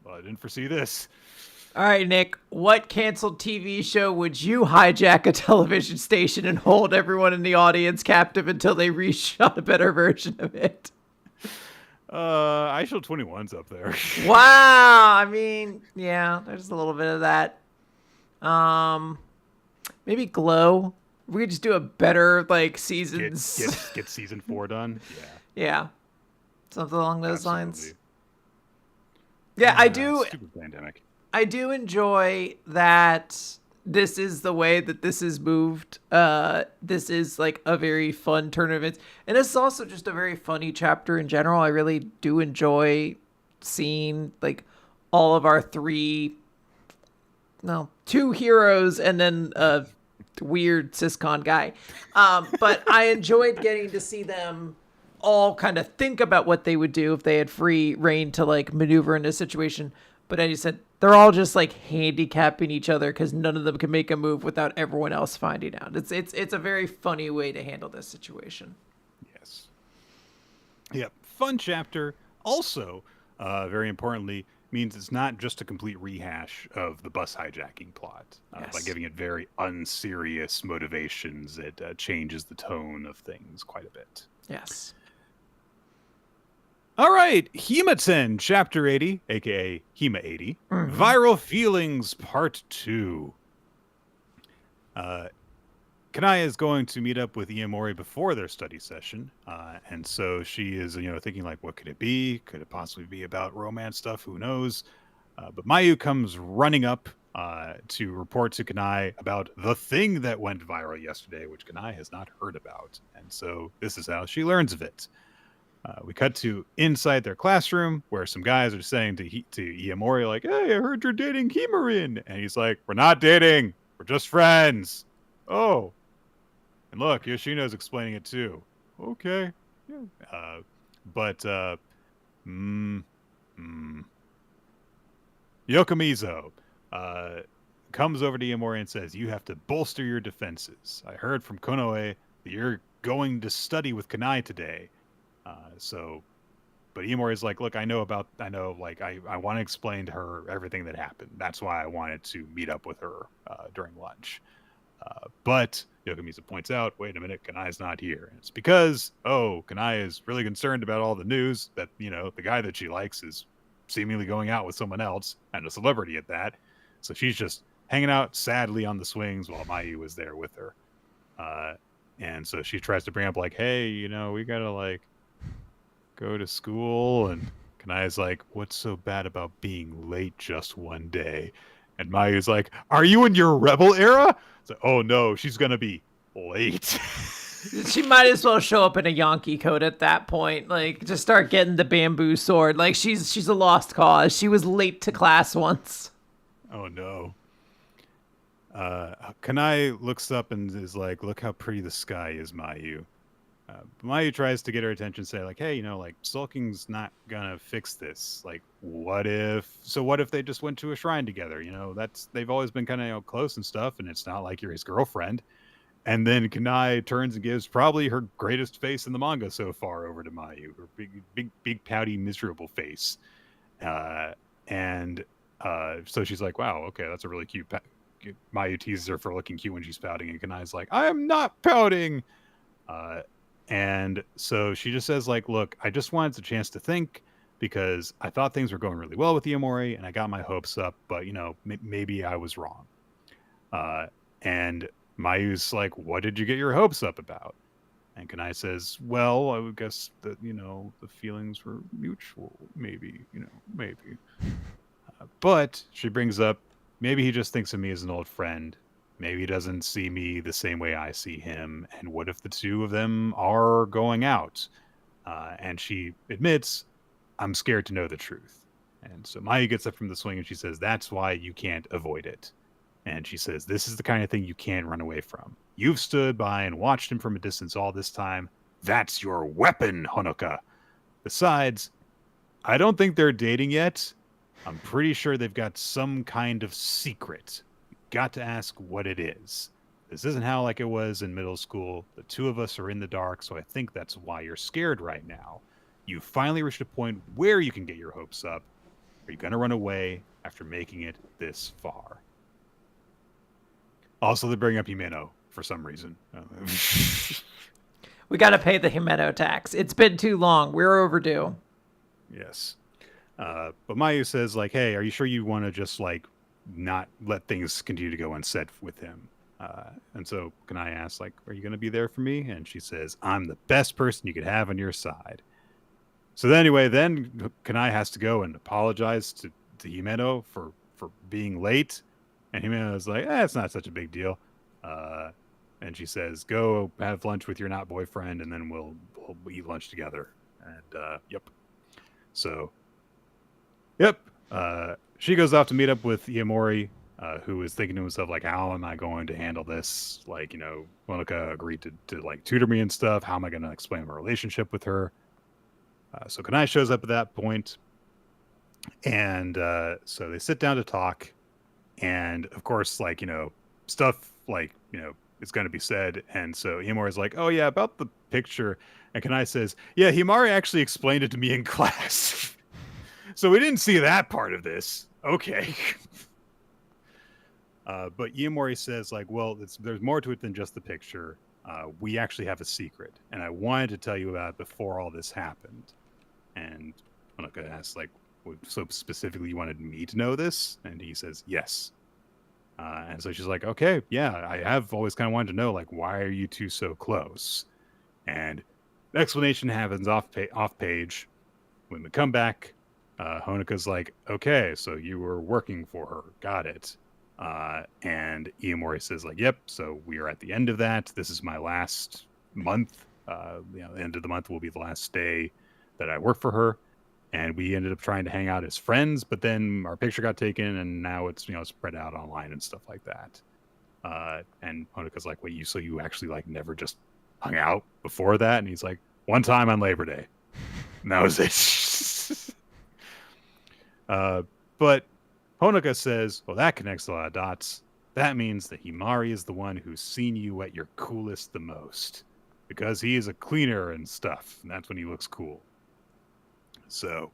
A: well, I didn't foresee this.
B: All right, Nick, what canceled TV show would you hijack a television station and hold everyone in the audience captive until they reshot a better version of it?
A: iShield 21's up there.
B: Wow. I mean, yeah, there's a little bit of that. Maybe Glow. We could just do a better, like, seasons.
A: Get season 4 done. Yeah.
B: Yeah. Something along those
A: Absolutely.
B: lines. Yeah, I do.
A: Stupid pandemic.
B: I do enjoy that this is the way that this is moved. This is like a very fun turn of events. And it's also just a very funny chapter in general. I really do enjoy seeing like all of our two heroes and then a weird siscon guy. But I enjoyed getting to see them all kind of think about what they would do if they had free reign to like maneuver in a situation. But as you said, they're all just like handicapping each other because none of them can make a move without everyone else finding out. It's a very funny way to handle this situation.
A: Yes. Yep. Fun chapter. Also, very importantly, means it's not just a complete rehash of the bus hijacking plot. By giving it very unserious motivations, it changes the tone of things quite a bit.
B: Yes.
A: All right, Hima-Ten, Chapter 80, aka Hima 80, Viral Feelings, Part 2. Kanai is going to meet up with Iamori before their study session, and so she is, thinking like, what could it be? Could it possibly be about romance stuff? Who knows? But Mayu comes running up to report to Kanai about the thing that went viral yesterday, which Kanai has not heard about, and so this is how she learns of it. We cut to inside their classroom where some guys are saying to Iamori, like, hey, I heard you're dating Himarin. And he's like, we're not dating. We're just friends. Oh. And look, Yoshino's explaining it too. Okay. Yeah. Yokomizo comes over to Iamori and says, you have to bolster your defenses. I heard from Konoe that you're going to study with Kanai today. But Iamori is like, look, I want to explain to her everything that happened. That's why I wanted to meet up with her during lunch. But Yokomizu points out, wait a minute, Kanai's not here. And it's because, Kanai is really concerned about all the news that, the guy that she likes is seemingly going out with someone else, and a celebrity at that. So she's just hanging out sadly on the swings while Mayu is there with her. And so she tries to bring up, like, hey, we gotta, go to school. And Kanai's like, what's so bad about being late just one day? And Mayu's like, are you in your rebel era? It's like, oh no, she's gonna be late.
B: She might as well show up in a Yankee coat at that point. Just start getting the bamboo sword. She's a lost cause. She was late to class once.
A: Oh no. Kanai looks up and is like, look how pretty the sky is, Mayu. Mayu tries to get her attention, say like, hey, sulking's not gonna fix this. What if they just went to a shrine together? They've always been kind of close and stuff, and it's not like you're his girlfriend. And then Kanai turns and gives probably her greatest face in the manga so far over to Mayu, her big pouty, miserable face. So she's like, wow, okay, that's a really cute. Mayu teases her for looking cute when she's pouting, and Kanai's like, I am not pouting. And so she just says, look, I just wanted a chance to think because I thought things were going really well with Iamori and I got my hopes up, but, maybe I was wrong. And Mayu's like, what did you get your hopes up about? And Kanai says, well, I would guess that, the feelings were mutual, maybe. But she brings up, maybe he just thinks of me as an old friend. Maybe he doesn't see me the same way I see him. And what if the two of them are going out? And she admits, I'm scared to know the truth. And so Mayu gets up from the swing and she says, that's why you can't avoid it. And she says, this is the kind of thing you can't run away from. You've stood by and watched him from a distance all this time. That's your weapon, Honoka. Besides, I don't think they're dating yet. I'm pretty sure they've got some kind of secret. Got to ask what it is. This isn't how it was in middle school. The two of us are in the dark, so I think that's why you're scared right now. You finally reached a point where you can get your hopes up. Are you going to run away after making it this far? Also, they bring up Himeno for some reason.
B: We got to pay the Himeno tax. It's been too long. We're overdue.
A: Yes. But Mayu says, hey, are you sure you want to just, not let things continue to go unsaid with him? And so Kanai asks, are you going to be there for me? And she says, I'm the best person you could have on your side. So then Kanai has to go and apologize to Himeno for being late. And Himeno's like, it's not such a big deal. And she says, go have lunch with your not boyfriend, and then we'll eat lunch together. And yep. So, yep. She goes off to meet up with Iamori, who is thinking to himself, how am I going to handle this? Monica agreed to tutor me and stuff. How am I going to explain my relationship with her? So Kanai shows up at that point. And so they sit down to talk. And of course, stuff is going to be said. And so Iamori's like, oh yeah, about the picture. And Kanai says, yeah, Himari actually explained it to me in class. So we didn't see that part of this. Okay. But Iamori says, like, well, there's more to it than just the picture. We actually have a secret, and I wanted to tell you about it before all this happened. And Honoka asks, like, so specifically you wanted me to know this? And he says, yes. And so she's like, okay, yeah, I have always kind of wanted to know, like, why are you two so close? And the explanation happens off page. When we come back, Honoka's like, okay, so you were working for her. Got it. And Iamori says, like, yep, so we are at the end of that. This is my last month. The end of the month will be the last day that I work for her. And we ended up trying to hang out as friends, but then our picture got taken, and now it's spread out online and stuff like that. And Honoka's like, wait, so you actually like never just hung out before that? And he's like, one time on Labor Day. And that was it. But Honoka says, well, that connects a lot of dots. That means that Himari is the one who's seen you at your coolest the most. Because he is a cleaner and stuff, and that's when he looks cool. So,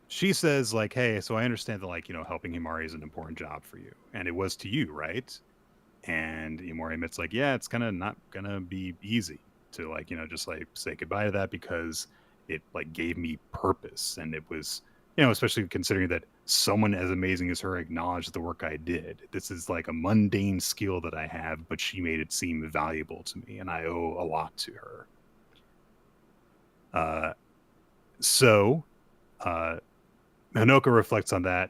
A: she says, like, hey, so I understand that, like, helping Himari is an important job for you. And it was to you, right? And Himari admits, like, yeah, it's kind of not going to be easy to, like, just, like, say goodbye to that because it, like, gave me purpose. And it was, especially considering that someone as amazing as her acknowledged the work I did. This is, like, a mundane skill that I have, but she made it seem valuable to me, and I owe a lot to her. So, Honoka reflects on that.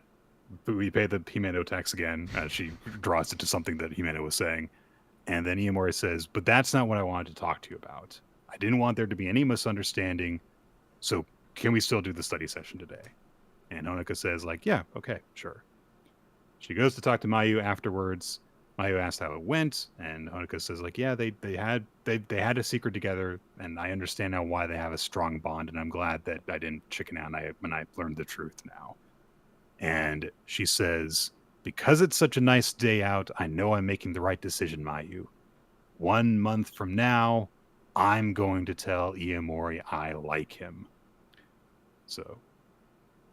A: But we pay the Himeno tax again. She draws it to something that Himeno was saying. And then Iamori says, but that's not what I wanted to talk to you about. I didn't want there to be any misunderstanding. So can we still do the study session today? And Honoka says, like, yeah, okay, sure. She goes to talk to Mayu afterwards. Mayu asks how it went, and Honoka says, like, yeah, they had a secret together, and I understand now why they have a strong bond, and I'm glad that I didn't chicken out when I learned the truth now. And she says, because it's such a nice day out, I know I'm making the right decision, Mayu. 1 month from now, I'm going to tell Iamori I like him. So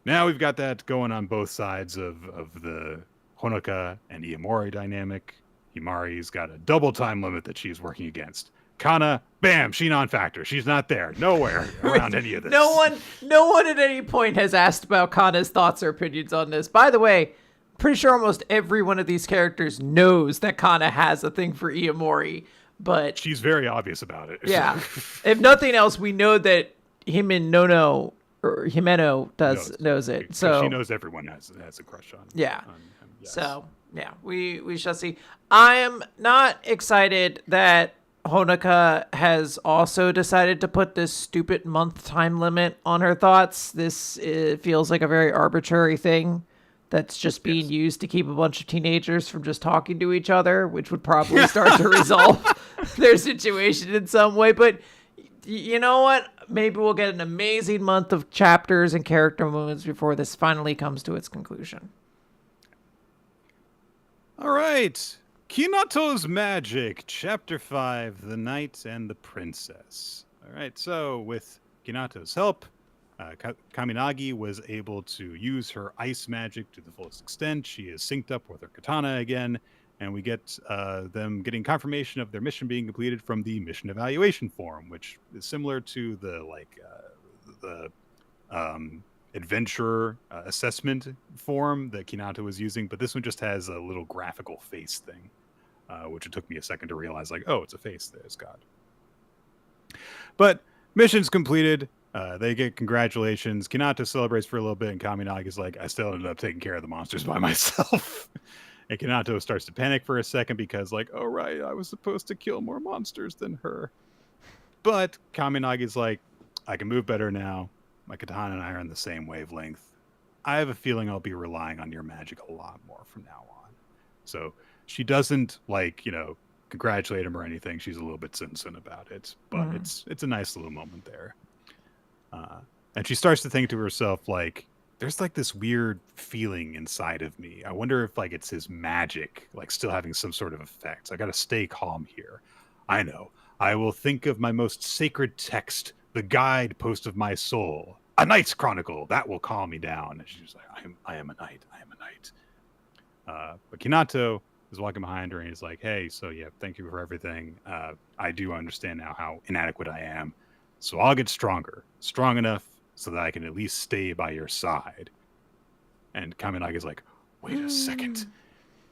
A: now we've got that going on both sides of the Honoka and Iamori dynamic. Himari's got a double time limit that she's working against. Kana, bam, she non-factor. She's not there. Nowhere around any of this.
B: No one at any point has asked about Kana's thoughts or opinions on this. By the way, pretty sure almost every one of these characters knows that Kana has a thing for Iamori, but
A: she's very obvious about it.
B: Yeah. If nothing else, we know that Himeno knows it. So
A: she knows everyone has a crush on.
B: Yeah.
A: On him, yes.
B: So yeah, we shall see. I am not excited that Honoka has also decided to put this stupid month time limit on her thoughts. This feels like a very arbitrary thing that's just being used to keep a bunch of teenagers from just talking to each other, which would probably start to resolve their situation in some way. But you know what? Maybe we'll get an amazing month of chapters and character moments before this finally comes to its conclusion.
A: All right. Kinato's Magic, Chapter 5, The Knight and the Princess. All right, so with Kinato's help, Kaminagi was able to use her ice magic to the fullest extent. She is synced up with her katana again, and we get them getting confirmation of their mission being completed from the mission evaluation form, which is similar to the adventure assessment form that Kinato was using, but this one just has a little graphical face thing. Which it took me a second to realize, like, oh, it's a face there's God. But mission's completed. They get congratulations. Kinato celebrates for a little bit, and Kaminagi's like, I still ended up taking care of the monsters by myself. And Kinato starts to panic for a second because, like, oh, right, I was supposed to kill more monsters than her. But Kaminagi's like, I can move better now. My katana and I are on the same wavelength. I have a feeling I'll be relying on your magic a lot more from now on. So she doesn't, like, congratulate him or anything. She's a little bit sin about it, but it's a nice little moment there. And she starts to think to herself, like, there's like this weird feeling inside of me. I wonder if, like, it's his magic, like, still having some sort of effect. I got to stay calm here. I know. I will think of my most sacred text, the guidepost of my soul. a knight's chronicle. That will calm me down. And she's like, I am a knight. I am a knight. But Kinato is walking behind her and he's like, hey, so yeah, thank you for everything. I do understand now how inadequate I am. So I'll get stronger. Strong enough so that I can at least stay by your side. And Kaminagi's like, wait a second.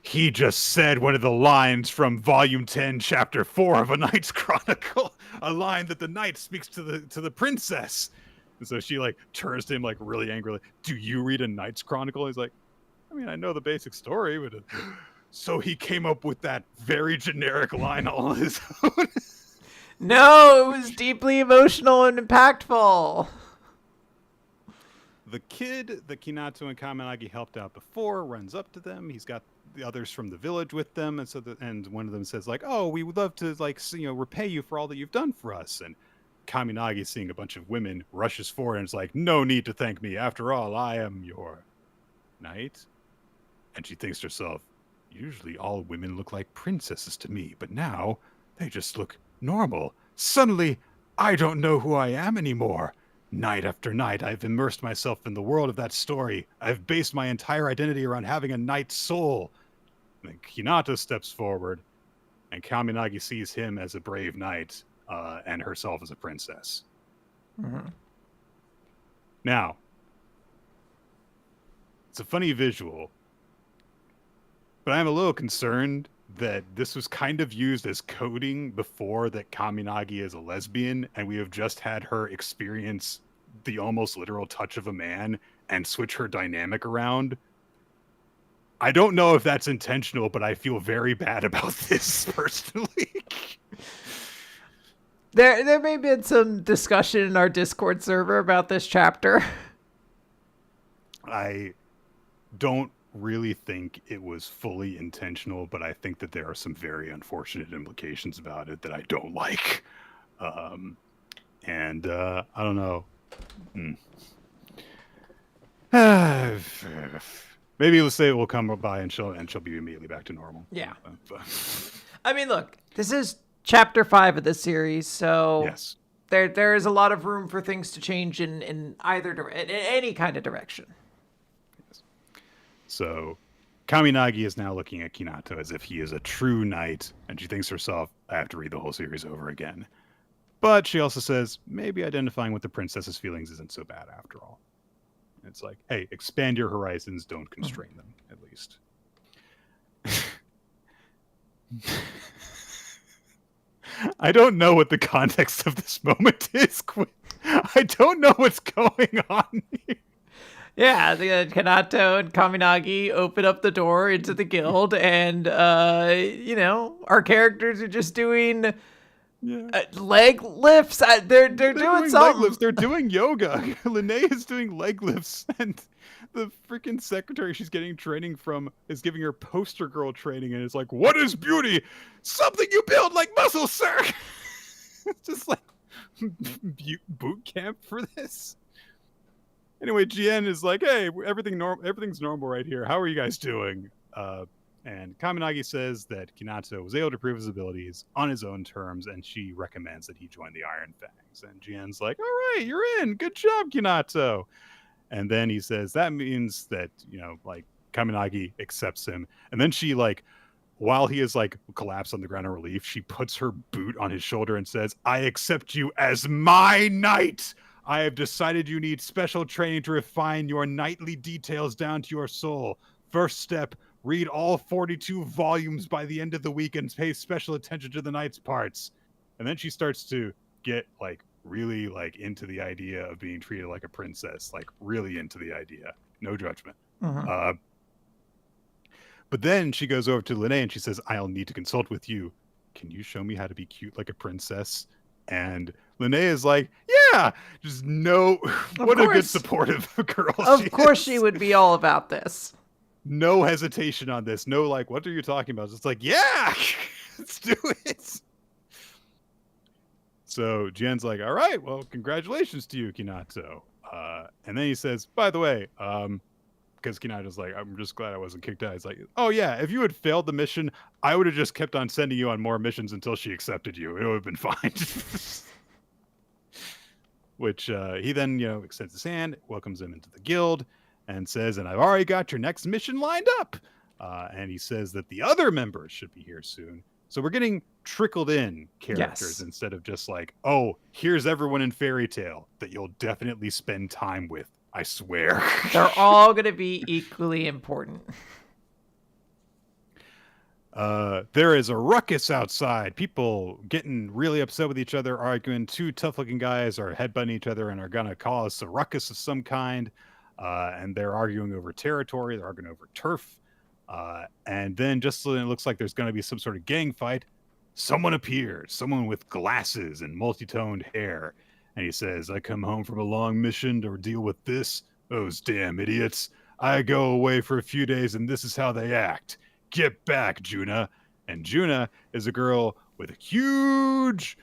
A: He just said one of the lines from Volume 10, Chapter 4 of A Knight's Chronicle. A line that the knight speaks to the princess. And so she like turns to him like really angrily. Do you read A Knight's Chronicle? He's like, I mean, I know the basic story, but so he came up with that very generic line all on his own.
B: No, it was deeply emotional and impactful.
A: The kid that Kinato and Kaminagi helped out before runs up to them. He's got the others from the village with them, and and one of them says like, "Oh, we would love to repay you for all that you've done for us." And Kaminagi, seeing a bunch of women, rushes forward and is like, "No need to thank me. After all, I am your knight." And she thinks to herself, "Usually all women look like princesses to me, but now they just look normal. Suddenly, I don't know who I am anymore. Night after night, I've immersed myself in the world of that story. I've based my entire identity around having a knight's soul." And then Kinato steps forward, and Kaminagi sees him as a brave knight, and herself as a princess.
B: Mm-hmm.
A: Now, it's a funny visual, but I'm a little concerned that this was kind of used as coding before that Kaminagi is a lesbian, and we have just had her experience the almost literal touch of a man and switch her dynamic around. I don't know if that's intentional, but I feel very bad about this personally.
B: There may have been some discussion in our Discord server about this chapter.
A: I don't really think it was fully intentional, but I think that there are some very unfortunate implications about it that I don't like. And I don't know. Maybe let's say it will come by and she'll be immediately back to normal.
B: Yeah. I mean, look, this is chapter 5 of the series, so
A: yes,
B: there is a lot of room for things to change in in any kind of direction.
A: Yes. So Kaminagi is now looking at Kinato as if he is a true knight, and she thinks to herself, I have to read the whole series over again. But she also says, maybe identifying with the princess's feelings isn't so bad after all. And it's like, hey, expand your horizons, don't constrain them, at least. I don't know what the context of this moment is, Quinn. I don't know what's going on here.
B: Yeah, the Kinato and Kaminagi open up the door into the guild, and our characters are just doing leg lifts. They're doing something.
A: Leg lifts. They're doing yoga. Linnea is doing leg lifts, and the freaking secretary she's getting training from is giving her poster girl training, and it's like, what is beauty? Something you build like muscle, sir. It's just like boot camp for this. Anyway, Jien is like, hey, everything's normal right here. How are you guys doing? And Kaminagi says that Kinato was able to prove his abilities on his own terms, and she recommends that he join the Iron Fangs. And Jien's like, all right, you're in. Good job, Kinato. And then he says that means that, Kaminagi accepts him. And then she, while he is, collapsed on the ground in relief, she puts her boot on his shoulder and says, I accept you as my knight. I have decided you need special training to refine your knightly details down to your soul. First step, read all 42 volumes by the end of the week and pay special attention to the knight's parts. And then she starts to get, really, into the idea of being treated like a princess. Really into the idea. No judgment.
B: Mm-hmm.
A: But then she goes over to Linnea and she says, I'll need to consult with you. Can you show me how to be cute like a princess? And Linnea is like, yeah, just no. What a good supportive girl.
B: Of course she would be all about this.
A: No hesitation on this. No, what are you talking about? It's like, yeah, let's do it. So Jien's like, all right, well, congratulations to you, Kinato. And then he says, by the way, because Kinato's like, I'm just glad I wasn't kicked out. He's like, oh yeah, if you had failed the mission, I would have just kept on sending you on more missions until she accepted you. It would have been fine. which he then, extends his hand, welcomes him into the guild, and says, and I've already got your next mission lined up. And he says that the other members should be here soon. So we're getting trickled in characters instead of just like, oh, here's everyone in Fairy Tail that you'll definitely spend time with. I swear.
B: They're all going to be equally important.
A: There is a ruckus outside. People getting really upset with each other, arguing. Two tough-looking guys are headbutting each other and are going to cause a ruckus of some kind. And they're arguing over territory. They're arguing over turf. And then just so it looks like there's going to be some sort of gang fight, someone appears. Someone with glasses and multi-toned hair. And he says, I come home from a long mission to deal with this. Those damn idiots. I go away for a few days and this is how they act. Get back, Juna. And Juna is a girl with a huge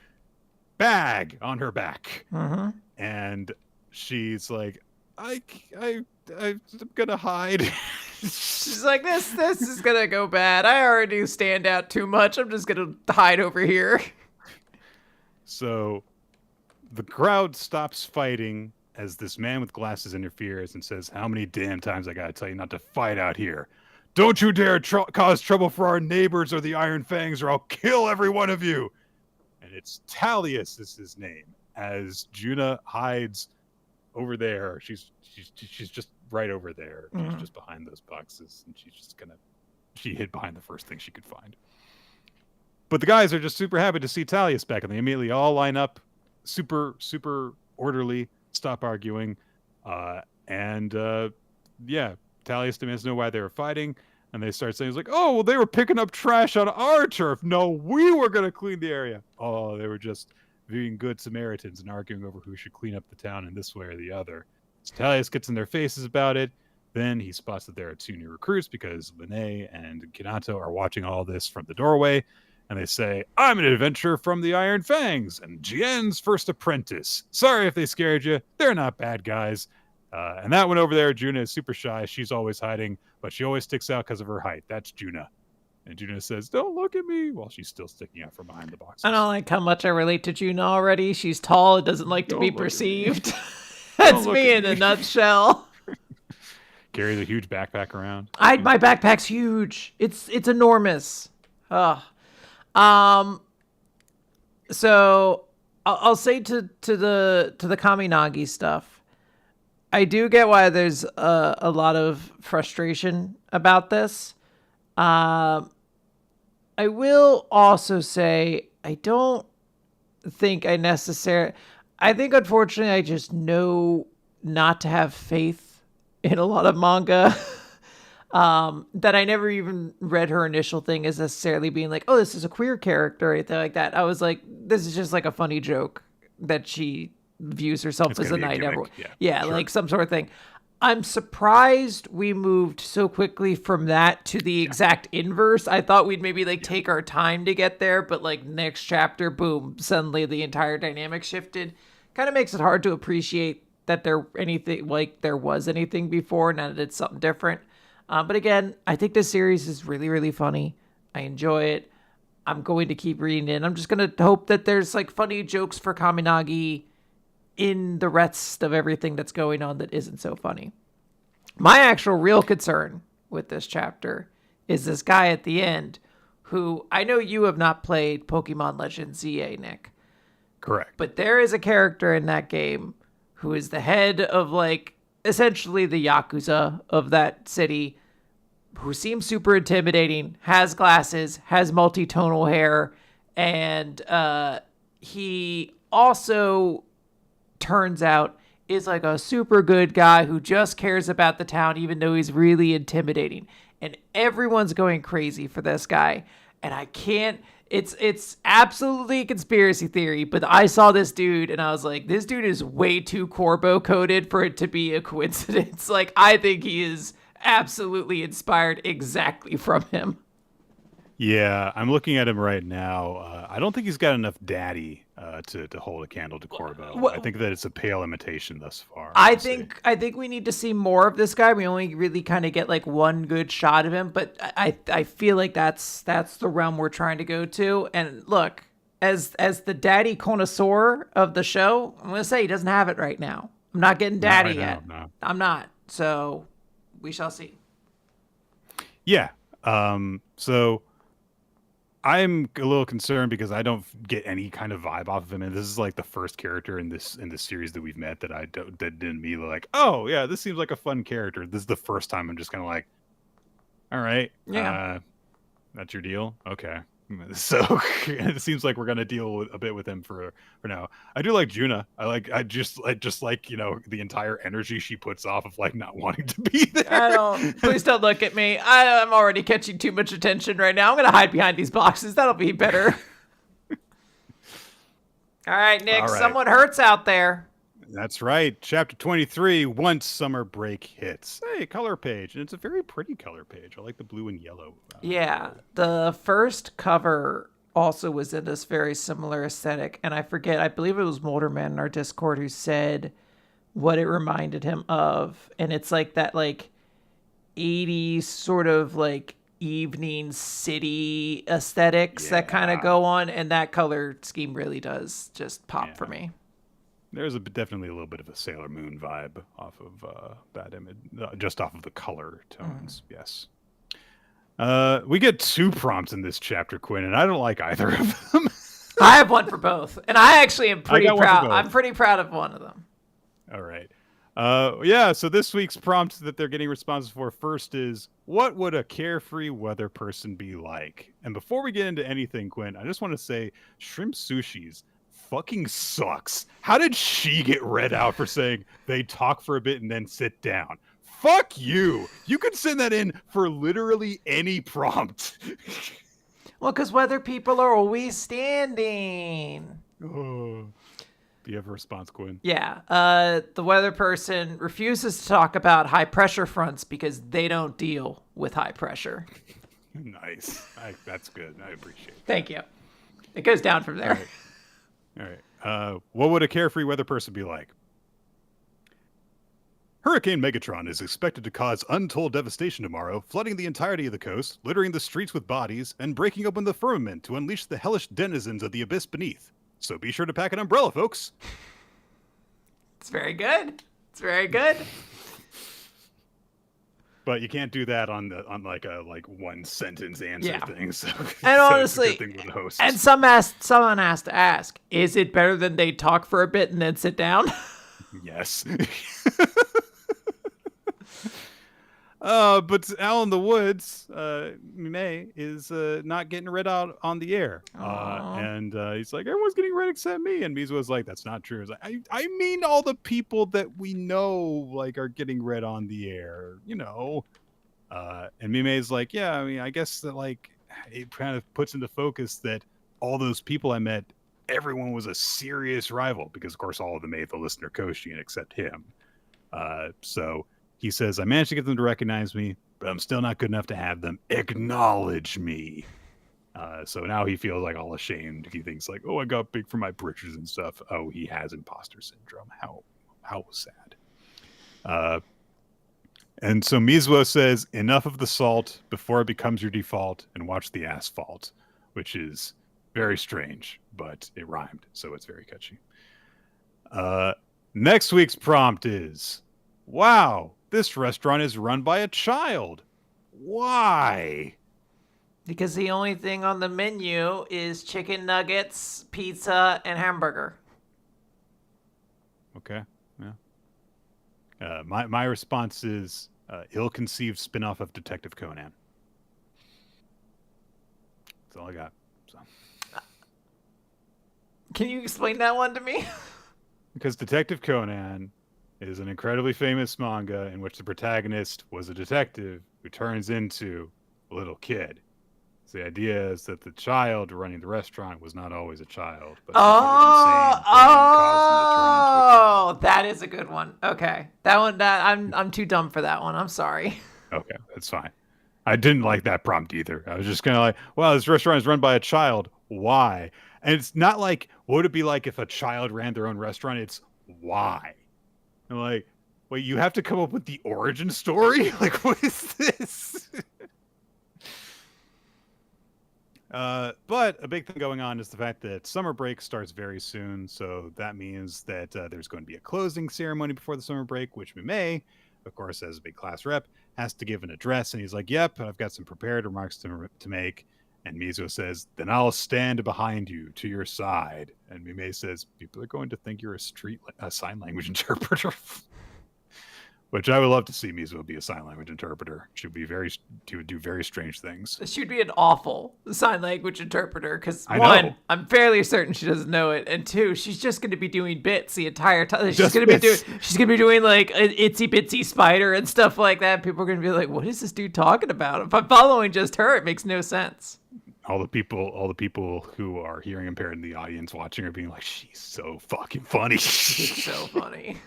A: bag on her back.
B: Mm-hmm.
A: And she's like, I'm gonna hide.
B: She's like, this is gonna go bad. I already stand out too much. I'm just gonna hide over here.
A: So the crowd stops fighting as this man with glasses interferes and says, how many damn times I gotta tell you not to fight out here? Don't you dare cause trouble for our neighbors or the Iron Fangs, or I'll kill every one of you. And it's Talius is his name. As Juna hides over there, she's just right over there. She's just behind those boxes, and she hid behind the first thing she could find. But the guys are just super happy to see Talius back, and they immediately all line up, super orderly, stop arguing, Talius demands to know why they were fighting, and they start saying, they were picking up trash on our turf. No, we were going to clean the area. Oh, they were just being good Samaritans and arguing over who should clean up the town in this way or the other. So Talius gets in their faces about it. Then he spots that there are two new recruits because Linnae and Kinato are watching all this from the doorway, and they say, I'm an adventurer from the Iron Fangs and Jien's first apprentice. Sorry if they scared you. They're not bad guys. And that one over there, Juna, is super shy. She's always hiding, but she always sticks out because of her height. That's Juna. And Juna says, don't look at me, while she's still sticking out from behind the boxes.
B: I don't like how much I relate to Juna already. She's tall and doesn't like to be perceived. That's me in a nutshell.
A: Carries a huge backpack around.
B: My backpack's huge. It's enormous. So I'll say to the Kaminagi stuff, I do get why there's a lot of frustration about this. I will also say I don't think I think, unfortunately, I just know not to have faith in a lot of manga. That I never even read her initial thing as necessarily being like, oh, this is a queer character or anything like that. I was like, this is just like a funny joke that she views herself as a knight. Yeah, sure. Like some sort of thing. I'm surprised we moved so quickly from that to the exact inverse. I thought we'd maybe take our time to get there, but next chapter, boom, suddenly the entire dynamic shifted. Kind of makes it hard to appreciate that there was anything before, now that it's something different. But again, I think this series is really, really funny. I enjoy it. I'm going to keep reading it. I'm just going to hope that there's funny jokes for Kaminagi in the rest of everything that's going on that isn't so funny. My actual real concern with this chapter is this guy at the end who, I know you have not played Pokemon Legends ZA, Nick.
A: Correct.
B: But there is a character in that game who is the head of essentially the Yakuza of that city, who seems super intimidating, has glasses, has multi-tonal hair, and he also turns out is a super good guy who just cares about the town, even though he's really intimidating. And everyone's going crazy for this guy. And I can't, it's absolutely a conspiracy theory, but I saw this dude and I was like, this dude is way too Corbo coded for it to be a coincidence. I think he is absolutely inspired exactly from him.
A: Yeah, I'm looking at him right now. I don't think he's got enough daddy to hold a candle to Corbo. I think that it's a pale imitation thus far.
B: I think we need to see more of this guy. We only really kind of get one good shot of him, but I feel like that's the realm we're trying to go to. And look, as the daddy connoisseur of the show, I'm gonna say he doesn't have it right now. I'm not getting daddy yet.
A: No.
B: I'm not. So we shall see.
A: Yeah. So I'm a little concerned because I don't get any kind of vibe off of him, and this is like the first character in this series that we've met that that didn't immediately like, oh yeah, this seems like a fun character. This is the first time I'm just kind of like, all right,
B: Yeah.
A: that's your deal, okay. So it seems like we're gonna deal a bit with him for now. I do like Juna. I just like the entire energy she puts off of like not wanting to be there.
B: Please don't look at me. I'm already catching too much attention right now. I'm gonna hide behind these boxes. That'll be better. All right, Nick.
A: All right.
B: Someone hurts out there.
A: That's right. Chapter 23, Once Summer Break Hits. Hey, color page. And it's a very pretty color page. I like the blue and yellow.
B: Yeah. The first cover also was in this very similar aesthetic. And I believe it was Molderman in our Discord who said what it reminded him of. And it's like that 80s sort of like evening city aesthetics that kind of go on. And that color scheme really does just pop for me.
A: There's definitely a little bit of a Sailor Moon vibe off of that image, just off of the color tones. Yes. We get 2 prompts in this chapter, Quinn, and I don't like either of them.
B: I have one for both, and I actually am pretty proud. I'm pretty proud of one of them.
A: All right. Yeah, so this week's prompt that they're getting responses for first is, what would a carefree weather person be like? And before we get into anything, Quinn, I just want to say shrimp sushis fucking sucks. How did she get read out for saying they talk for a bit and then sit down? Fuck you. You could send that in for literally any prompt.
B: Well, because weather people are always standing.
A: Oh. Do you have a response, Quinn?
B: Yeah. The weather person refuses to talk about high pressure fronts because they don't deal with high pressure.
A: Nice. That's good. I appreciate it.
B: Thank you. It goes down from there.
A: All right. What would a carefree weather person be like? Hurricane Megatron is expected to cause untold devastation tomorrow, flooding the entirety of the coast, littering the streets with bodies, and breaking open the firmament to unleash the hellish denizens of the abyss beneath. So be sure to pack an umbrella, folks.
B: It's very good. It's very good.
A: But you can't do that on like a one sentence answer thing. So,
B: and honestly,
A: it's a good thing with the host.
B: And someone has to ask: is it better than they talk for a bit and then sit down?
A: Yes. But Al in the Woods, May, is not getting read out on the air. And he's like, everyone's getting read except me. And Mizuho's like, that's not true. He's like, I mean all the people that we know are getting read on the air, And Mime's like, yeah, I mean, I guess that it kind of puts into focus that all those people I met, everyone was a serious rival because, of course, all of them made the listener Koshian except him. So he says, I managed to get them to recognize me, but I'm still not good enough to have them acknowledge me. So now he feels all ashamed. He thinks oh, I got big for my britches and stuff. Oh, he has imposter syndrome. How sad. And so Mizuho says, enough of the salt before it becomes your default, and watch the asphalt, which is very strange, but it rhymed, so it's very catchy. Next week's prompt is, wow, this restaurant is run by a child. Why?
B: Because the only thing on the menu is chicken nuggets, pizza, and hamburger.
A: Okay, yeah. My response is ill-conceived spin-off of Detective Conan. That's all I got. So.
B: Can you explain that one to me?
A: Because Detective Conan is an incredibly famous manga in which the protagonist was a detective who turns into a little kid. So the idea is that the child running the restaurant was not always a child, but
B: that is a good one. Okay, I'm too dumb for that one. I'm sorry.
A: Okay, that's fine. I didn't like that prompt either. I was just kind of like, wow, this restaurant is run by a child. Why? And it's not like, what would it be like if a child ran their own restaurant? It's why. I'm like, wait, you have to come up with the origin story? What is this? But a big thing going on is the fact that summer break starts very soon. So that means that there's going to be a closing ceremony before the summer break, which Mimei, of course, as a big class rep, has to give an address. And he's like, yep, I've got some prepared remarks to make. And Mizuho says, then I'll stand behind you to your side. And Mimei says, people are going to think you're a sign language interpreter. Which I would love to see Mizuho be a sign language interpreter. She would do very strange things.
B: She would be an awful sign language interpreter because
A: know.
B: I'm fairly certain she doesn't know it, and two, she's just going to be doing bits the entire time. She's going to be doing like an itsy bitsy spider and stuff like that. People are going to be like, "What is this dude talking about?" If I'm following just her, it makes no sense.
A: All the people who are hearing impaired in the audience watching are being like, "She's so fucking funny."
B: She's so funny.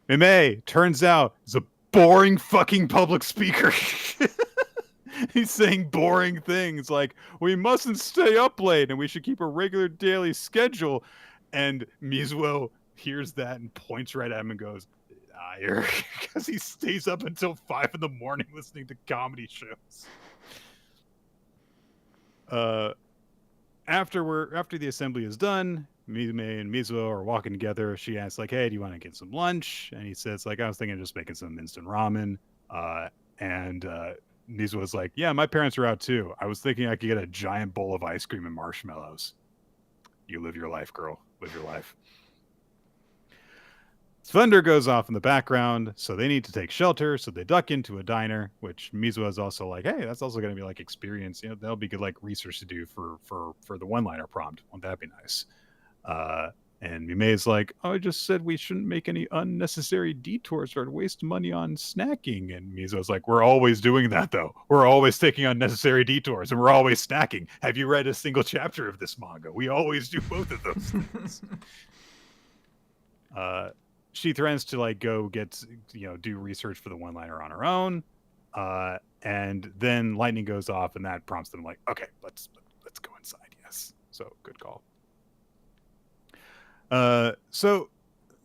A: Mimei, turns out, is a boring fucking public speaker. He's saying boring things like, we mustn't stay up late and we should keep a regular daily schedule. And Mizuho hears that and points right at him and goes, liar. Because he stays up until 5 in the morning listening to comedy shows. After the assembly is done, Mimei and Mizuho are walking together. She asks, like, hey, do you want to get some lunch? And he says, like, I was thinking of just making some instant ramen. And Mizuho's like, yeah, my parents are out too. I was thinking I could get a giant bowl of ice cream and marshmallows. You live your life, girl. Live your life. Thunder goes off in the background, so they need to take shelter. So they duck into a diner, which Mizuho is also like, hey, that's also going to be like experience. You know, that'll be good like research to do for the one-liner prompt. Won't that be nice? And Mimei is like, oh, I just said we shouldn't make any unnecessary detours or waste money on snacking. And Mizuho's like, we're always doing that, though. We're always taking unnecessary detours, and we're always snacking. Have you read a single chapter of this manga? We always do both of those things. She threatens to like go get, do research for the one-liner on her own. And then lightning goes off, and that prompts them like, okay, let's go inside. Yes. So good call. So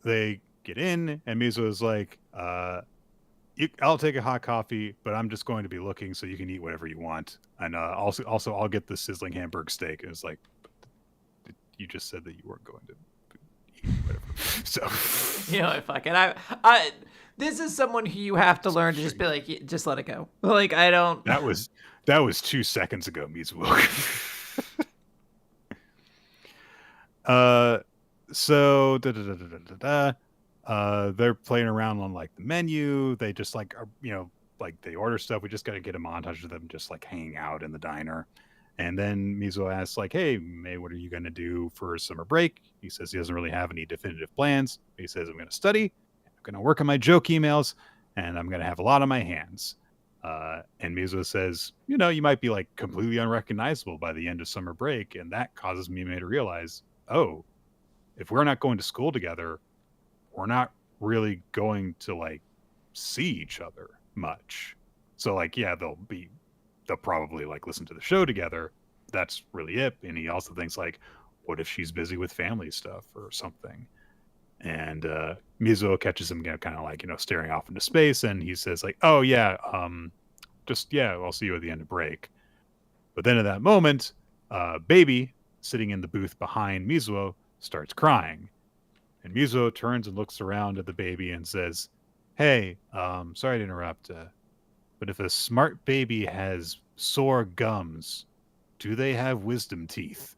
A: they get in, and Mizuho is like, I'll take a hot coffee, but I'm just going to be looking so you can eat whatever you want. And also I'll get the sizzling hamburg steak. And it's like, you just said that you weren't going to eat whatever. So,
B: Fuck it. I this is someone who you have to learn to just be like, just let it go. Like, I don't.
A: That was 2 seconds ago, Mizuho. So they're playing around on like the menu. They just like are, like they order stuff. We just got to get a montage of them just like hanging out in the diner. And then Mizuho asks like, hey, May, what are you going to do for summer break? He says he doesn't really have any definitive plans. He says, I'm going to study, I'm going to work on my joke emails, and I'm going to have a lot on my hands. And Mizuho says, you might be like completely unrecognizable by the end of summer break. And that causes Mimei to realize, oh, if we're not going to school together, we're not really going to like see each other much. So like, yeah, they'll probably like listen to the show together. That's really it. And he also thinks like, what if she's busy with family stuff or something? And Mizuho catches him kind of like, staring off into space. And he says like, oh yeah, I'll see you at the end of break. But then at that moment, Baby sitting in the booth behind Mizuho starts crying, and Mizuho turns and looks around at the baby and says, hey, sorry to interrupt, but if a smart baby has sore gums, do they have wisdom teeth?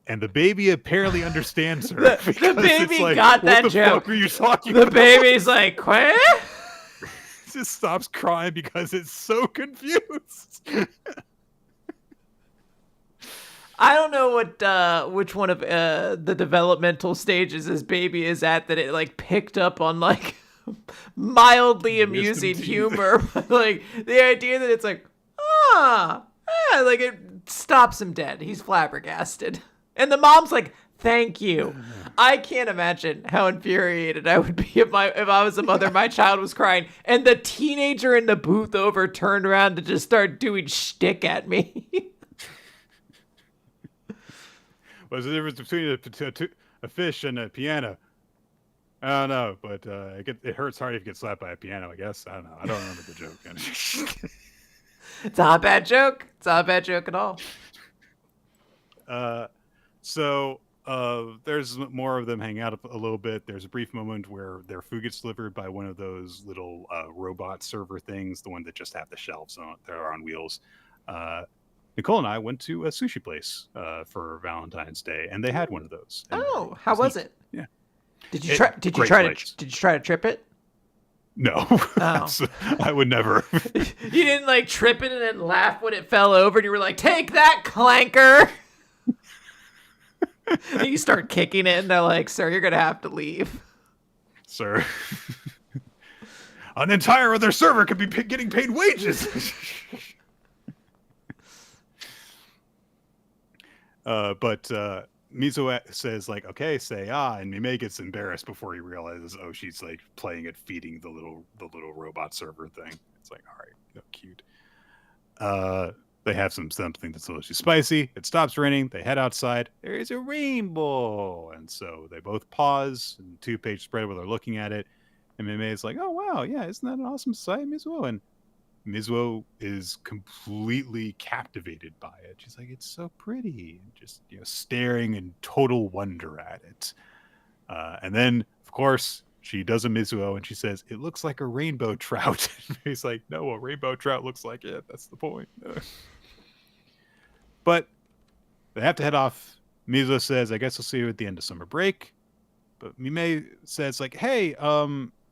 A: And the baby apparently understands her.
B: The baby like, got that joke.
A: What the fuck are you talking
B: about?
A: The
B: baby's like, Quinn?
A: Just stops crying because it's so confused.
B: I don't know which one of the developmental stages this baby is at that it like picked up on like mildly amusing humor, but like the idea that it's like like it stops him dead. He's flabbergasted, and the mom's like, "Thank you." I can't imagine how infuriated I would be if I was a mother, my child was crying, and the teenager in the booth over turned around to just start doing shtick at me.
A: What's the difference between a fish and a piano? I don't know, but it hurts hard if you get slapped by a piano, I guess. I don't know. I don't remember the joke.
B: It's not a bad joke. It's not a bad joke at all.
A: So there's more of them hanging out a little bit. There's a brief moment where their food gets delivered by one of those little robot server things, the one that just have the shelves on, they're on wheels. Nicole and I went to a sushi place for Valentine's Day, and they had one of those.
B: Oh, how was it?
A: Yeah.
B: Did you try? Did you try to trip it?
A: No,
B: Oh.
A: I would never.
B: You didn't like trip it and then laugh when it fell over, and you were like, "Take that, clanker!" And you start kicking it, and they're like, "Sir, you're gonna have to leave."
A: Sir, an entire other server could be getting paid wages. But Mizo says like, okay, say and Mime gets embarrassed before he realizes, oh, she's like playing at feeding the little robot server thing. It's like, all right, cute. They have something that's delicious spicy. It stops raining. They head outside. There is a rainbow. And so they both pause and 2-page spread where they're looking at it. And Mime is like, oh, wow, yeah, isn't that an awesome sight, Mizuo? And Mizuo is completely captivated by it. She's like, it's so pretty. And just, staring in total wonder at it. And then, of course, she does a Mizuo and she says, it looks like a rainbow trout. He's like, no, a rainbow trout looks like it. That's the point. But they have to head off. Mizuo says, I guess I'll see you at the end of summer break. But Mime says, like, hey,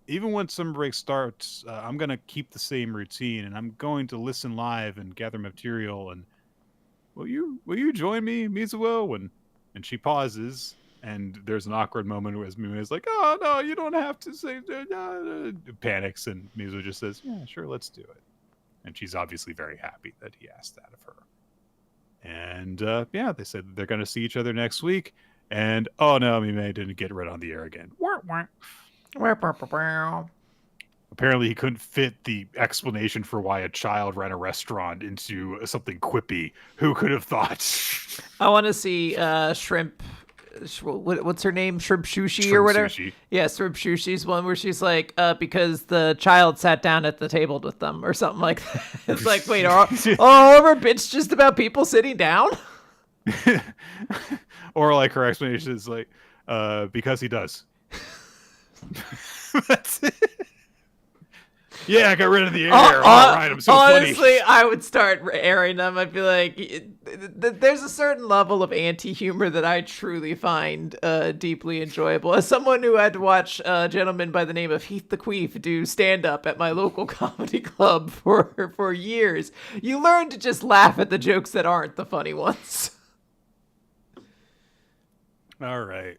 A: even when summer break starts, I'm going to keep the same routine and I'm going to listen live and gather material. And will you join me, Mizuo? And she pauses. And there's an awkward moment where Mime is like, oh, no, you don't have to say, panics. And Mizuo just says, yeah, sure, let's do it. And she's obviously very happy that he asked that of her. And they said they're going to see each other next week. And oh no, Mime didn't get right on the air again. Apparently, he couldn't fit the explanation for why a child ran a restaurant into something quippy. Who could have thought?
B: I want to see Shrimp. What's her name? Shrimp Sushi
A: Shrimp
B: or whatever.
A: Sushi.
B: Yeah, Shrimp Sushi's one where she's like, because the child sat down at the table with them or something like that. It's like, wait, all of her bits just about people sitting down?
A: Or like her explanation is like, because he does. That's it. Yeah, I got rid of the air. All right, I'm so
B: honestly,
A: funny.
B: I would start airing them. I'd be like, there's a certain level of anti-humor that I truly find deeply enjoyable. As someone who had to watch a gentleman by the name of Heath the Queef do stand-up at my local comedy club for years, you learn to just laugh at the jokes that aren't the funny ones.
A: All right.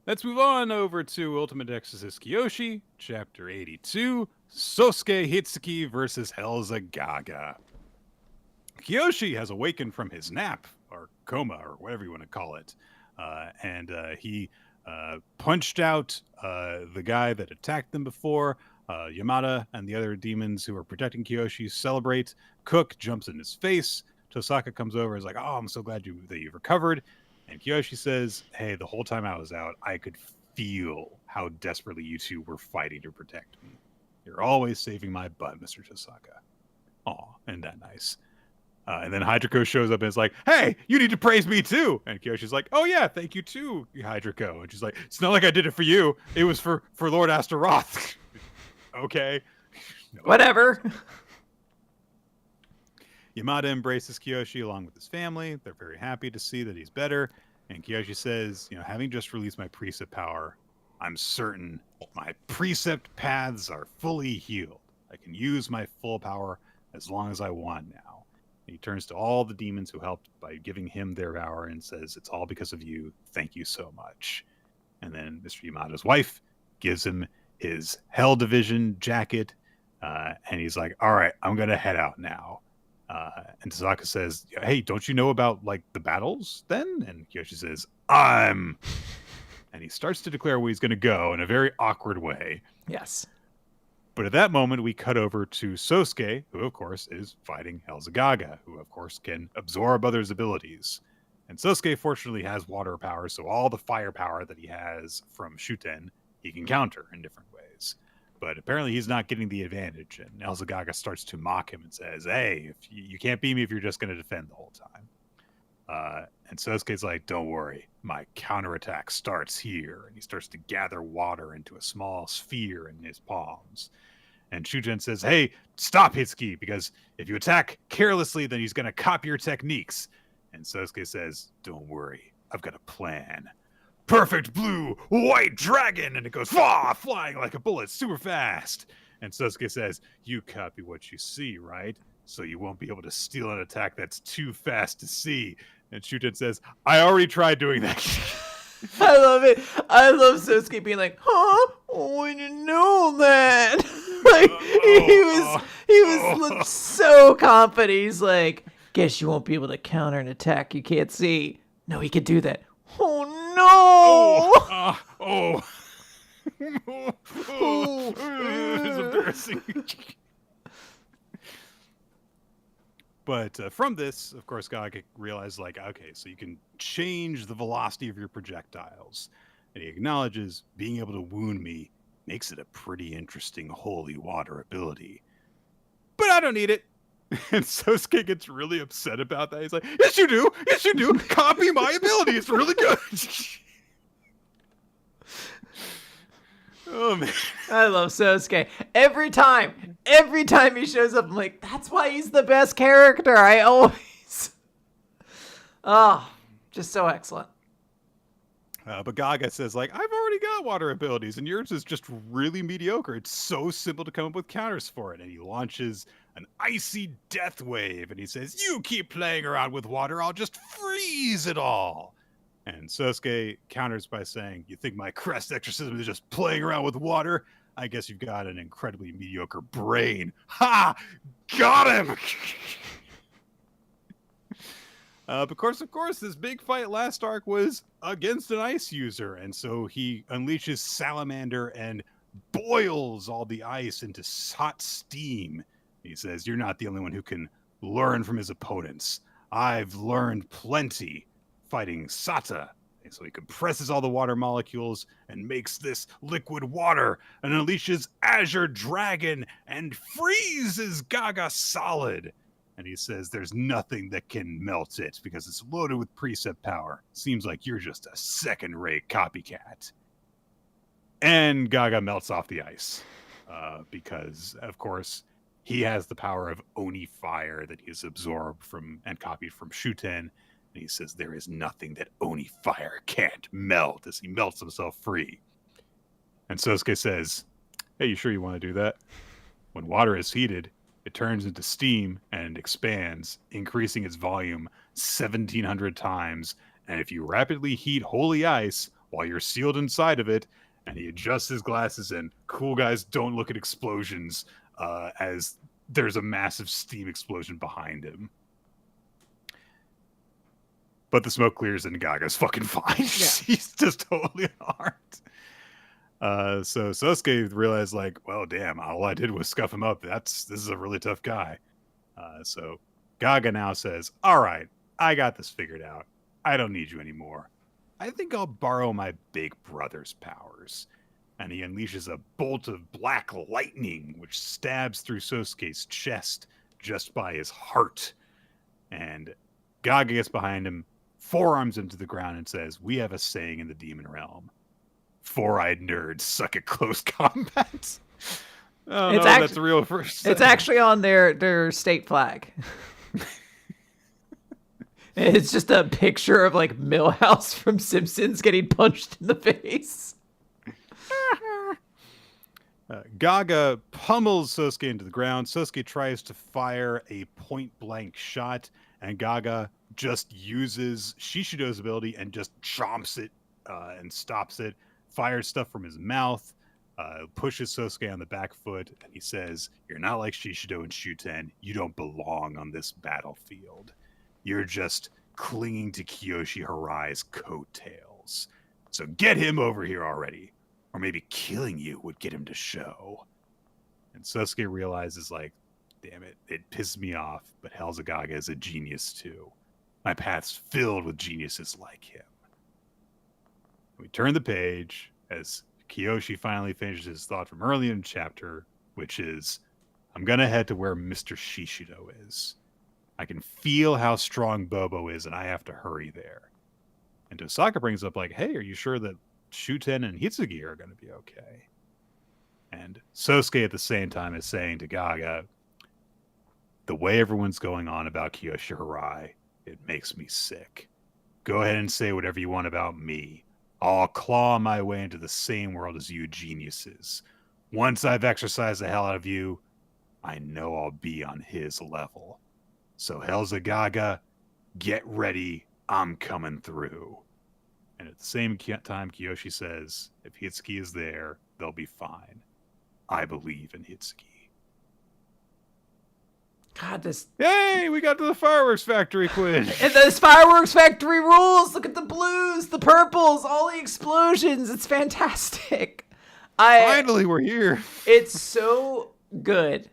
A: Let's move on over to Ultimate Exorcist Kiyoshi, Chapter 82, Sosuke Hitsuki versus Helzagaga. Kiyoshi has awakened from his nap, or coma, or whatever you want to call it, and he punched out the guy that attacked them before. Yamada and the other demons who are protecting Kiyoshi celebrate. Cook jumps in his face. Tosaka comes over and is like, oh, I'm so glad that you've recovered. And Kiyoshi says, hey, the whole time I was out, I could feel how desperately you two were fighting to protect me. You're always saving my butt, Mr. Tosaka. Aw, isn't that nice? And then Hydriko shows up and is like, hey, you need to praise me too. And Kiyoshi's like, oh yeah, thank you too, Hydriko. And she's like, it's not like I did it for you. It was for Lord Astaroth. Okay. No.
B: Whatever.
A: Yamada embraces Kiyoshi along with his family. They're very happy to see that he's better. And Kiyoshi says, having just released my precept power, I'm certain my precept paths are fully healed. I can use my full power as long as I want now. And he turns to all the demons who helped by giving him their power and says, it's all because of you. Thank you so much. And then Mr. Yamada's wife gives him his Hell Division jacket. And he's like, all right, I'm going to head out now. And Tosaka says, hey, don't you know about, the battles then? And Kiyoshi says, and he starts to declare where he's going to go in a very awkward way.
B: Yes.
A: But at that moment, we cut over to Sosuke, who, of course, is fighting Helzagaga, who, of course, can absorb others' abilities. And Sosuke, fortunately, has water power, so all the fire power that he has from Shuten, he can counter in different ways. But apparently he's not getting the advantage, and Elzagaga starts to mock him and says, hey, if you can't beat me if you're just going to defend the whole time. And Sosuke's like, don't worry, my counterattack starts here. And he starts to gather water into a small sphere in his palms. And Shuten says, hey, stop, Hitsuki, because if you attack carelessly, then he's going to copy your techniques. And Sosuke says, don't worry, I've got a plan. Perfect blue, white dragon! And it goes, flying like a bullet, super fast. And Sosuke says, you copy what you see, right? So you won't be able to steal an attack that's too fast to see. And Shuten says, I already tried doing that.
B: I love it. I love Sosuke being like, huh? Oh, I didn't know that. Like, he was so confident. He's like, guess you won't be able to counter an attack you can't see. No, he could do that. Oh, no.
A: It's embarrassing. But from this, of course, Gaga realized, like, okay, so you can change the velocity of your projectiles. And he acknowledges being able to wound me makes it a pretty interesting holy water ability. But I don't need it. And Sosuke gets really upset about that. He's like, yes, you do. Yes, you do. Copy my ability. It's really good. Oh, man.
B: I love Sosuke. Every time he shows up, I'm like, that's why he's the best character. I always... Oh, just so excellent.
A: But Gaga says, like, I've already got water abilities, and yours is just really mediocre. It's so simple to come up with counters for it. And he launches an icy death wave, and he says, you keep playing around with water, I'll just freeze it all. And Sosuke counters by saying, you think my crest exorcism is just playing around with water? I guess you've got an incredibly mediocre brain. Ha! Got him! Of course, this big fight last arc was against an ice user. And so he unleashes Salamander and boils all the ice into hot steam. He says, you're not the only one who can learn from his opponents. I've learned plenty fighting Sata. And so he compresses all the water molecules and makes this liquid water and unleashes Azure Dragon and freezes Gaga solid. And he says there's nothing that can melt it because it's loaded with precept power. Seems like you're just a second-rate copycat. And Gaga melts off the ice because, of course, he has the power of Oni Fire that he's absorbed from and copied from Shuten. And he says there is nothing that Oni Fire can't melt as he melts himself free. And Sosuke says, hey, you sure you want to do that? When water is heated, it turns into steam and expands, increasing its volume 1,700 times. And if you rapidly heat holy ice while you're sealed inside of it, and he adjusts his glasses and cool guys don't look at explosions as there's a massive steam explosion behind him. But the smoke clears and Gaga's fucking fine. Yeah. He's just totally unharmed. So Sosuke realized, like, well, damn, all I did was scuff him up. This is a really tough guy. So Gaga now says, all right, I got this figured out. I don't need you anymore. I think I'll borrow my big brother's powers. And he unleashes a bolt of black lightning, which stabs through Sosuke's chest just by his heart. And Gaga gets behind him, forearms him to the ground, and says, we have a saying in the demon realm. Four-eyed nerds suck at close combat. Oh, no, that's a real first.
B: It's actually on their state flag. It's just a picture of, like, Milhouse from Simpsons getting punched in the face.
A: Gaga pummels Sosuke into the ground. Sosuke tries to fire a point-blank shot, and Gaga just uses Shishido's ability and just chomps it and stops it, fires stuff from his mouth, pushes Sosuke on the back foot, and he says, you're not like Shishido and Shuten. You don't belong on this battlefield. You're just clinging to Kiyoshi Harai's coattails. So get him over here already. Or maybe killing you would get him to show. And Sosuke realizes, like, damn it, it pisses me off, but Elzagaga is a genius too. My path's filled with geniuses like him. We turn the page as Kiyoshi finally finishes his thought from earlier in the chapter, which is, I'm going to head to where Mr. Shishido is. I can feel how strong Bobo is, and I have to hurry there. And Tosaka brings up, like, hey, are you sure that Shuten and Hitsugi are going to be okay? And Sosuke at the same time is saying to Gaga, the way everyone's going on about Kiyoshi Hirai, it makes me sick. Go ahead and say whatever you want about me. I'll claw my way into the same world as you geniuses. Once I've exercised the hell out of you, I know I'll be on his level. So Helza Gaga, get ready. I'm coming through. And at the same time, Kiyoshi says, if Hitsuki is there, they'll be fine. I believe in Hitsuki.
B: God, this...
A: Yay, we got to the fireworks factory, Quinn.
B: And this fireworks factory rules. Look at the blues, the purples, all the explosions. It's fantastic.
A: Finally, we're here.
B: It's so good.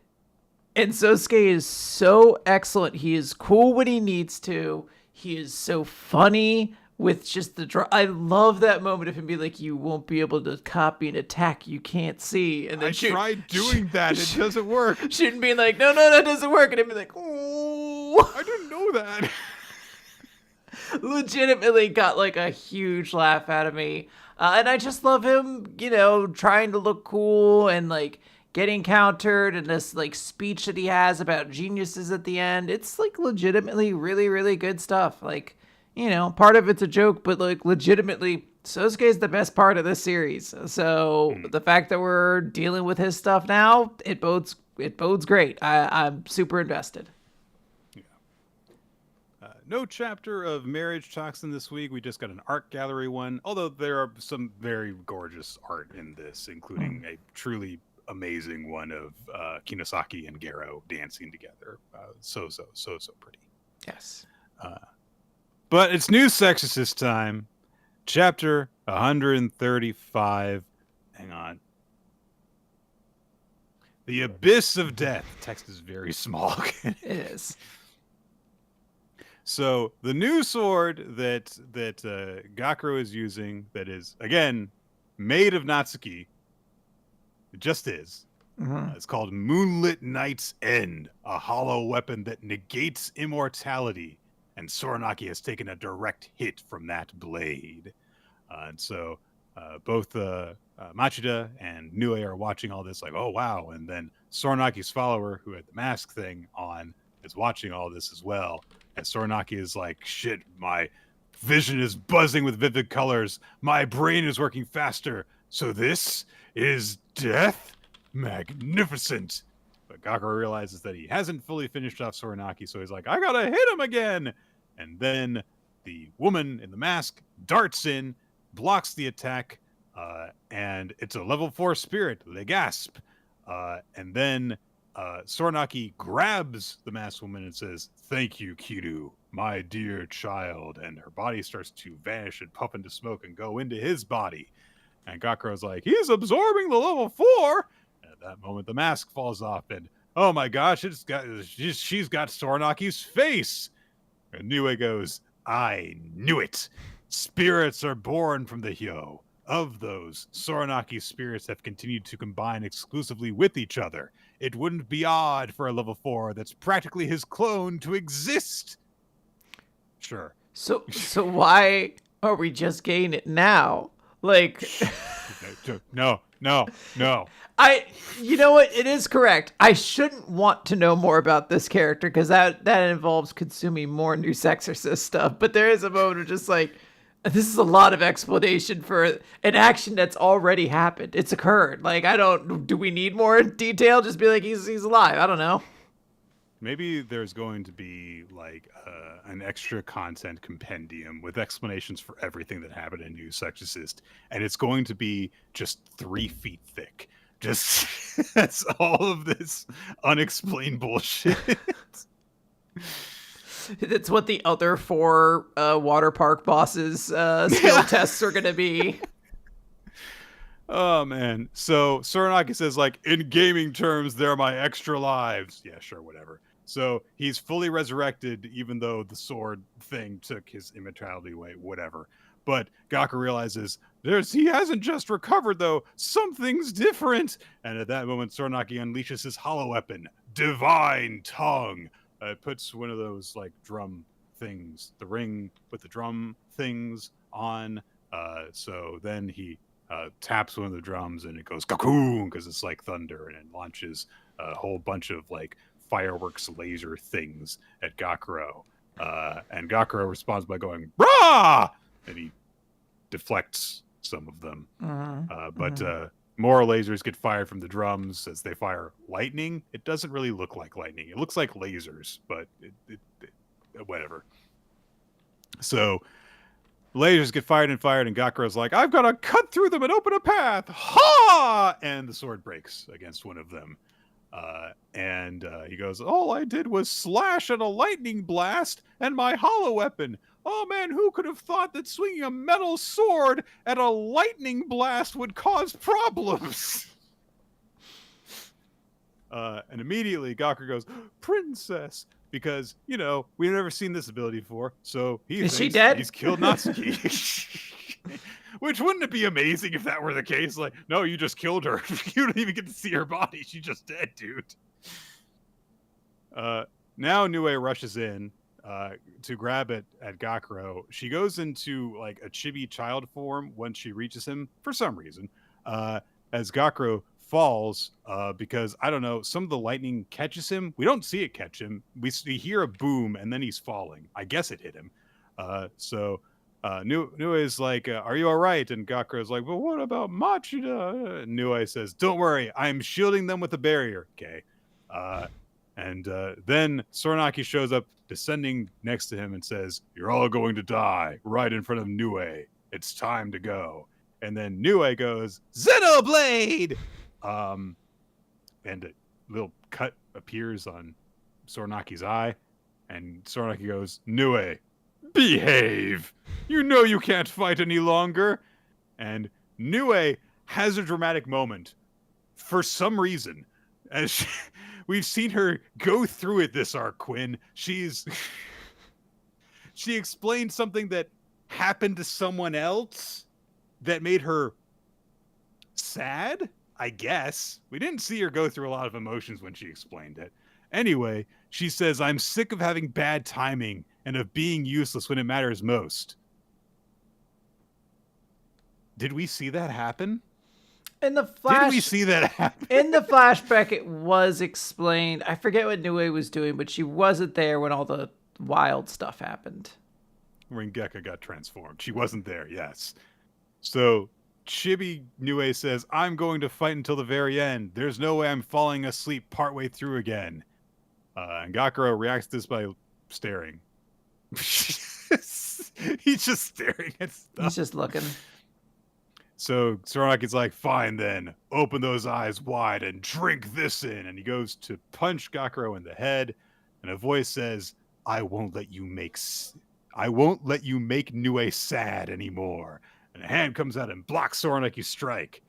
B: And Sosuke is so excellent. He is cool when he needs to. He is so funny with just the I love that moment of him being like, you won't be able to copy an attack you can't see. And then
A: I tried doing that. It doesn't work.
B: Shouldn't be like, no, it doesn't work. And him be like, oh.
A: I didn't know that.
B: Legitimately got like a huge laugh out of me. And I just love him, trying to look cool and like getting countered, and this like speech that he has about geniuses at the end. It's like legitimately really, really good stuff. Like, part of it's a joke, but like legitimately Sosuke is the best part of this series. So the fact that we're dealing with his stuff now, it bodes great. I'm super invested.
A: No chapter of Marriagetoxin this week. We just got an art gallery one, although there are some very gorgeous art in this, including a truly amazing one of Kinosaki and Gero dancing together. So pretty.
B: Yes.
A: But it's new Exorcist time. Chapter 135. Hang on. The Abyss of Death. The text is very small.
B: It is.
A: So the new sword that Gakuro is using, that is, again, made of Natsuki, it just is.
B: Mm-hmm.
A: It's called Moonlit Night's End, a hollow weapon that negates immortality. And Soranaki has taken a direct hit from that blade. And so both Machida and Nue are watching all this like, oh, wow. And then Soranaki's follower, who had the mask thing on, is watching all this as well. And Soranaki is like, shit, my vision is buzzing with vivid colors. My brain is working faster. So this is death? Magnificent. But Gakuro realizes that he hasn't fully finished off Soranaki, so he's like, I gotta hit him again. And then the woman in the mask darts in, blocks the attack, and it's a level 4 spirit. They gasp. And then Soranaki grabs the masked woman and says, thank you, Kiru, my dear child. And her body starts to vanish and puff into smoke and go into his body. And Gakuro's like, he's absorbing the level 4. And at that moment, the mask falls off. And, oh my gosh, she's got Soranaki's face. And Nue goes, I knew it. Spirits are born from the Hyo. Of those, Soranaki's spirits have continued to combine exclusively with each other. It wouldn't be odd for a level 4 that's practically his clone to exist. Sure.
B: So why are we just getting it now? Like,
A: no.
B: You know what? It is correct. I shouldn't want to know more about this character because that involves consuming more new Exorcist stuff. But there is a moment of just like, this is a lot of explanation for an action that's already happened. It's occurred. Like, do we need more detail? Just be like, he's alive. I don't know.
A: Maybe there's going to be like an extra content compendium with explanations for everything that happened in New Exorcist, and it's going to be just 3 feet thick. Just that's all of this unexplained bullshit.
B: That's what the other 4 water park bosses skill tests are going to be.
A: Oh, man. So Soranaki says, like, in gaming terms, they're my extra lives. Yeah, sure, whatever. So he's fully resurrected, even though the sword thing took his immortality away, whatever. But Gakuro realizes he hasn't just recovered, though. Something's different. And at that moment, Soranaki unleashes his hollow weapon, Divine Tongue. It puts one of those, like, drum things, the ring with the drum things on. So then he taps one of the drums, and it goes cocoon, because it's like thunder, and it launches a whole bunch of, like, fireworks laser things at Gakuro. And Gakuro responds by going, Rah! And he deflects some of them. But more lasers get fired from the drums as they fire lightning. It doesn't really look like lightning. It looks like lasers, but whatever. So lasers get fired, and Gakuro's like, I've got to cut through them and open a path. Ha! And the sword breaks against one of them. And he goes, all I did was slash at a lightning blast and my hollow weapon. Oh man, who could have thought that swinging a metal sword at a lightning blast would cause problems? And immediately Gakuro goes, Princess, because, we've never seen this ability before, so
B: Is she dead?
A: He's killed Natsuki. Which, wouldn't it be amazing if that were the case? Like, no, you just killed her. You don't even get to see her body. She's just dead, dude. Now Nue rushes in to grab it at Gakuro. She goes into, like, a chibi child form when she reaches him, for some reason, as Gakuro falls, because, I don't know, some of the lightning catches him. We don't see it catch him. We hear a boom, and then he's falling. I guess it hit him. Nue is like, are you all right? And Gakuro's like, well, what about Machida? Nue says, don't worry, I'm shielding them with a barrier. Okay. And then Soranaki shows up, descending next to him, and says, you're all going to die right in front of Nue. It's time to go. And then Nue goes, Xenoblade! And a little cut appears on Soranaki's eye, and Soranaki goes, Nue, behave! You know you can't fight any longer. And Nue has a dramatic moment for some reason. As we've seen her go through it this arc, Quinn. She explained something that happened to someone else that made her sad, I guess. We didn't see her go through a lot of emotions when she explained it. Anyway, she says, I'm sick of having bad timing and of being useless when it matters most. Did we see that happen?
B: Did we
A: see that happen?
B: In the flashback, it was explained. I forget what Nue was doing, but she wasn't there when all the wild stuff happened.
A: When Gekka got transformed. She wasn't there, yes. So Chibi Nue says, I'm going to fight until the very end. There's no way I'm falling asleep partway through again. And Gakuro reacts to this by staring. He's just staring at stuff.
B: He's just looking.
A: So Soranaki's like, fine then, open those eyes wide and drink this in. And he goes to punch Gakuro in the head, and a voice says, I won't let you make Nue sad anymore. And a hand comes out and blocks Soranaki's strike.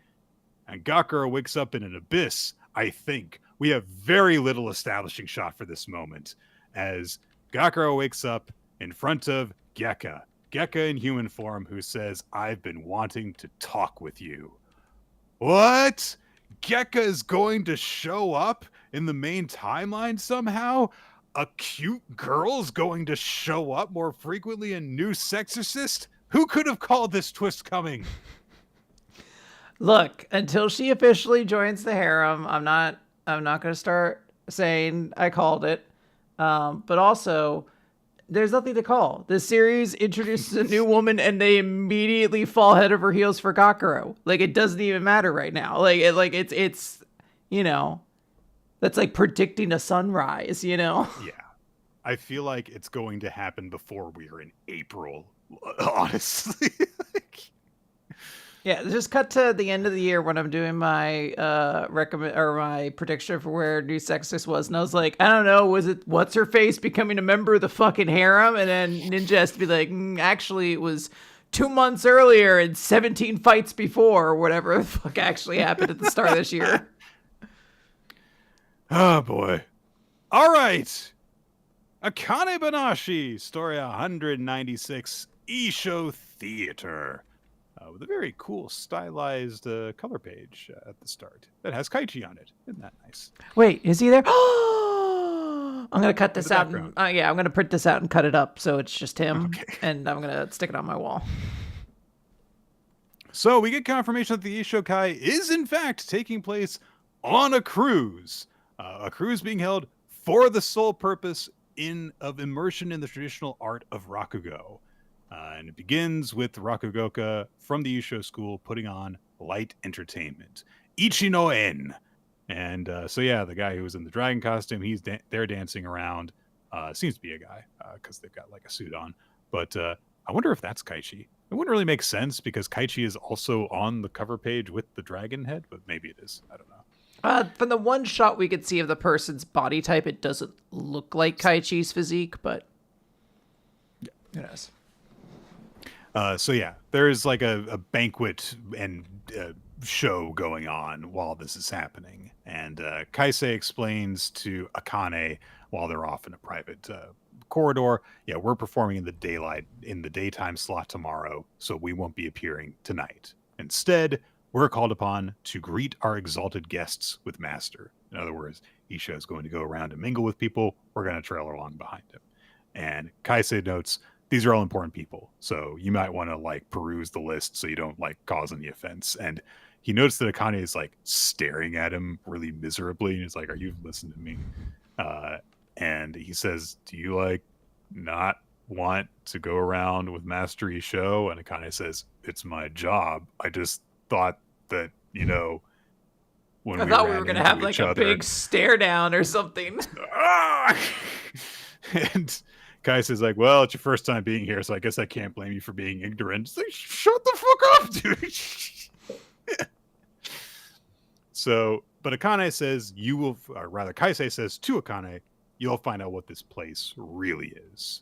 A: And Gakuro wakes up in an abyss, I think. We have very little establishing shot for this moment, as Gakuro wakes up in front of Gekka. Gekka in human form, who says, I've been wanting to talk with you. What? Gekka is going to show up in the main timeline somehow? A cute girl's going to show up more frequently in New Exorcist? Who could have called this twist coming?
B: Look, until she officially joins the harem, I'm not going to start saying I called it. But also, there's nothing to call. This series introduces a new woman and they immediately fall head over heels for Gakuro. Like, it doesn't even matter right now. It's that's like predicting a sunrise, Yeah.
A: I feel like it's going to happen before we're in April, honestly.
B: Yeah, just cut to the end of the year when I'm doing my my prediction for where New Exorcist was, and I was like, I don't know, was it what's her face becoming a member of the fucking harem? And then Ninja has to be like, actually, it was 2 months earlier and 17 fights before, or whatever the fuck actually happened at the start of this year.
A: Oh boy! All right, Akane-banashi, story 196, Isho Theater. with a very cool stylized color page at the start that has Kaichi on it. Isn't that nice?
B: Wait, is he there? I'm gonna cut this out. And, I'm gonna print this out and cut it up so it's just him.
A: Okay.
B: And I'm gonna stick it on my wall.
A: So we get confirmation that the Ishokai is in fact taking place on a cruise being held for the sole purpose of immersion in the traditional art of Rakugo. And it begins with Rakugoka from the Isho school putting on light entertainment. Ichi no En. And the guy who was in the dragon costume, he's there dancing around. Seems to be a guy because they've got like a suit on. But I wonder if that's Kaichi. It wouldn't really make sense because Kaichi is also on the cover page with the dragon head, but maybe it is. I don't know.
B: From the one shot we could see of the person's body type, it doesn't look like Kaichi's physique, but who knows?
A: There's like a banquet and show going on while this is happening. And Kaisei explains to Akane while they're off in a private corridor, we're performing in the daytime slot tomorrow, so we won't be appearing tonight. Instead, we're called upon to greet our exalted guests with Master. In other words, Isha is going to go around and mingle with people. We're going to trail along behind him. And Kaisei notes, these are all important people, so you might want to like peruse the list so you don't like cause any offense. And he notes that Akane is like staring at him really miserably, and he's like, "Are you listening to me?" And he says, "Do you like not want to go around with Master Isho?" And Akane says, "It's my job. I just thought that when
B: I thought we were gonna have like a big stare down or something."
A: And Kaisei's like, "Well, it's your first time being here, so I guess I can't blame you for being ignorant." It's like, shut the fuck up, dude. But Akane says Kaisei says to Akane, "You'll find out what this place really is."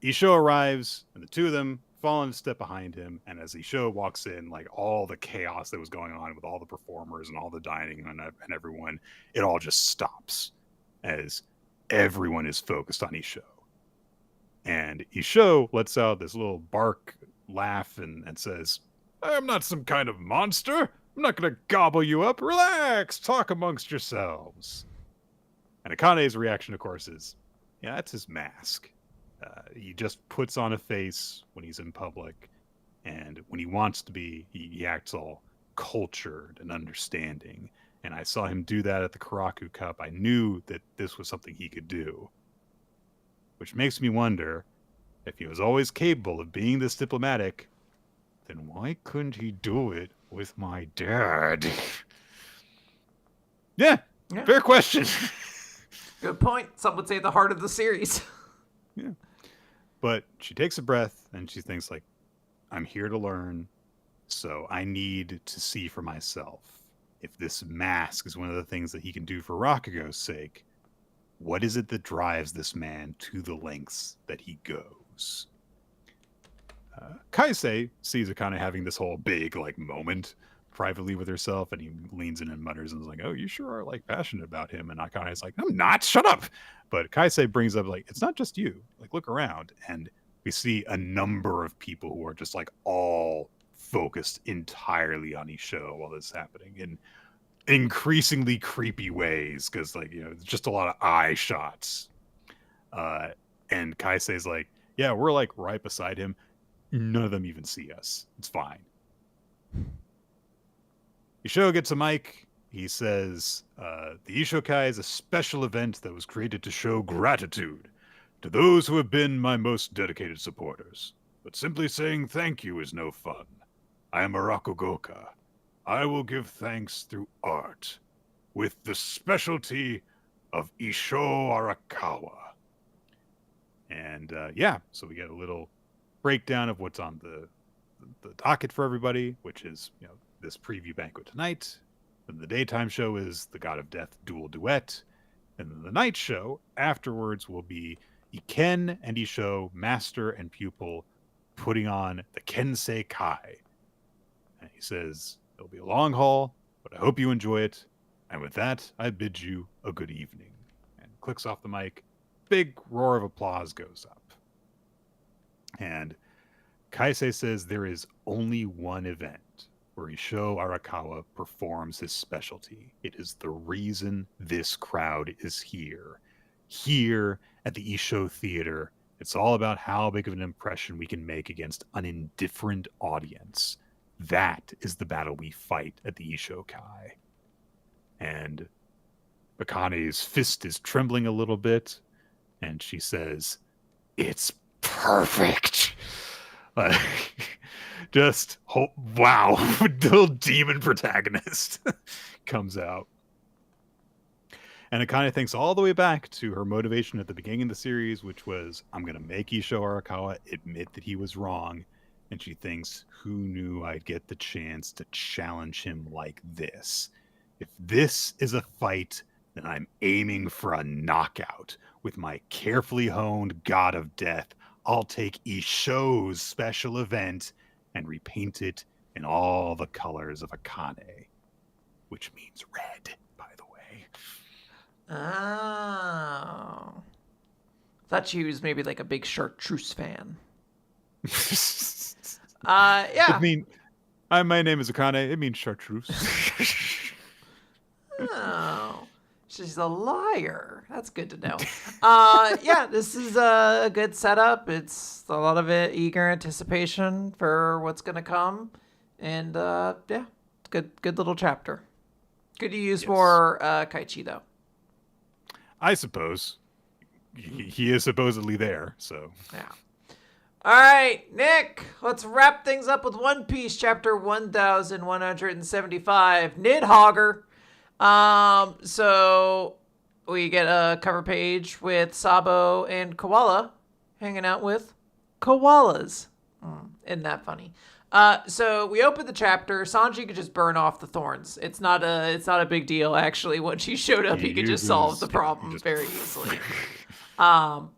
A: Isho arrives, and the two of them fall in a step behind him. And as Isho walks in, like all the chaos that was going on with all the performers and all the dining and everyone, it all just stops as everyone is focused on Isho. And Isho lets out this little bark laugh and says, "I'm not some kind of monster. I'm not going to gobble you up. Relax, talk amongst yourselves." And Akane's reaction, of course, is, that's his mask. He just puts on a face when he's in public. And when he wants to be, he acts all cultured and understanding. And I saw him do that at the Karaku Cup. I knew that this was something he could do. Which makes me wonder, if he was always capable of being this diplomatic, then why couldn't he do it with my dad? Yeah, fair question.
B: Good point. Some would say the heart of the series.
A: Yeah. But she takes a breath and she thinks like, I'm here to learn, so I need to see for myself. If this mask is one of the things that he can do for Rakugo's sake, what is it that drives this man to the lengths that he goes? Kaisei sees Akane having this whole big like moment privately with herself, and he leans in and mutters and is like, "Oh, you sure are like passionate about him." And Akane is like, "I'm not, shut up." But Kaisei brings up like, it's not just you. Like, look around, and we see a number of people who are just like all focused entirely on Isho while this is happening in increasingly creepy ways, because like it's just a lot of eye shots. And Kaisei's like, "Yeah, we're like right beside him. None of them even see us. It's fine." Isho gets a mic. He says, "The Ishokai is a special event that was created to show gratitude to those who have been my most dedicated supporters. But simply saying thank you is no fun. I am a Rakugoka. I will give thanks through art, with the specialty of Isho Arakawa." And so we get a little breakdown of what's on the docket for everybody, which is this preview banquet tonight. Then the daytime show is the God of Death dual duet, and then the night show afterwards will be Iken and Isho, master and pupil, putting on the Kensei Kai. And he says, "It'll be a long haul, but I hope you enjoy it. And with that, I bid you a good evening." And clicks off the mic. Big roar of applause goes up. And Kaisei says there is only one event where Isho Arakawa performs his specialty. It is the reason this crowd is here. Here at the Isho Theater, it's all about how big of an impression we can make against an indifferent audience. That is the battle we fight at the Ishokai. And Akane's fist is trembling a little bit, and she says, "It's perfect." Just, wow, little demon protagonist comes out. And Akane thinks all the way back to her motivation at the beginning of the series, which was, I'm going to make Isho Arakawa admit that he was wrong. And she thinks, who knew I'd get the chance to challenge him like this? If this is a fight, then I'm aiming for a knockout. With my carefully honed God of Death, I'll take Isho's special event and repaint it in all the colors of Akane, which means red, by the way.
B: Oh. Thought she was maybe like a big chartreuse fan. Yeah.
A: I mean, my name is Akane. It means chartreuse.
B: Oh. She's a liar. That's good to know. Yeah, this is a good setup. It's a lot of it eager anticipation for what's going to come. And yeah, good little chapter. Good to use for Kaichi, though.
A: I suppose. He is supposedly there, so.
B: Yeah. All right, Nick, let's wrap things up with One Piece, chapter 1175, Nidhogger. So we get a cover page with Sabo and Koala hanging out with koalas. Isn't that funny? So we open the chapter. Sanji could just burn off the thorns. It's not a big deal, actually. Once he showed up, he could just solve the problem very easily. But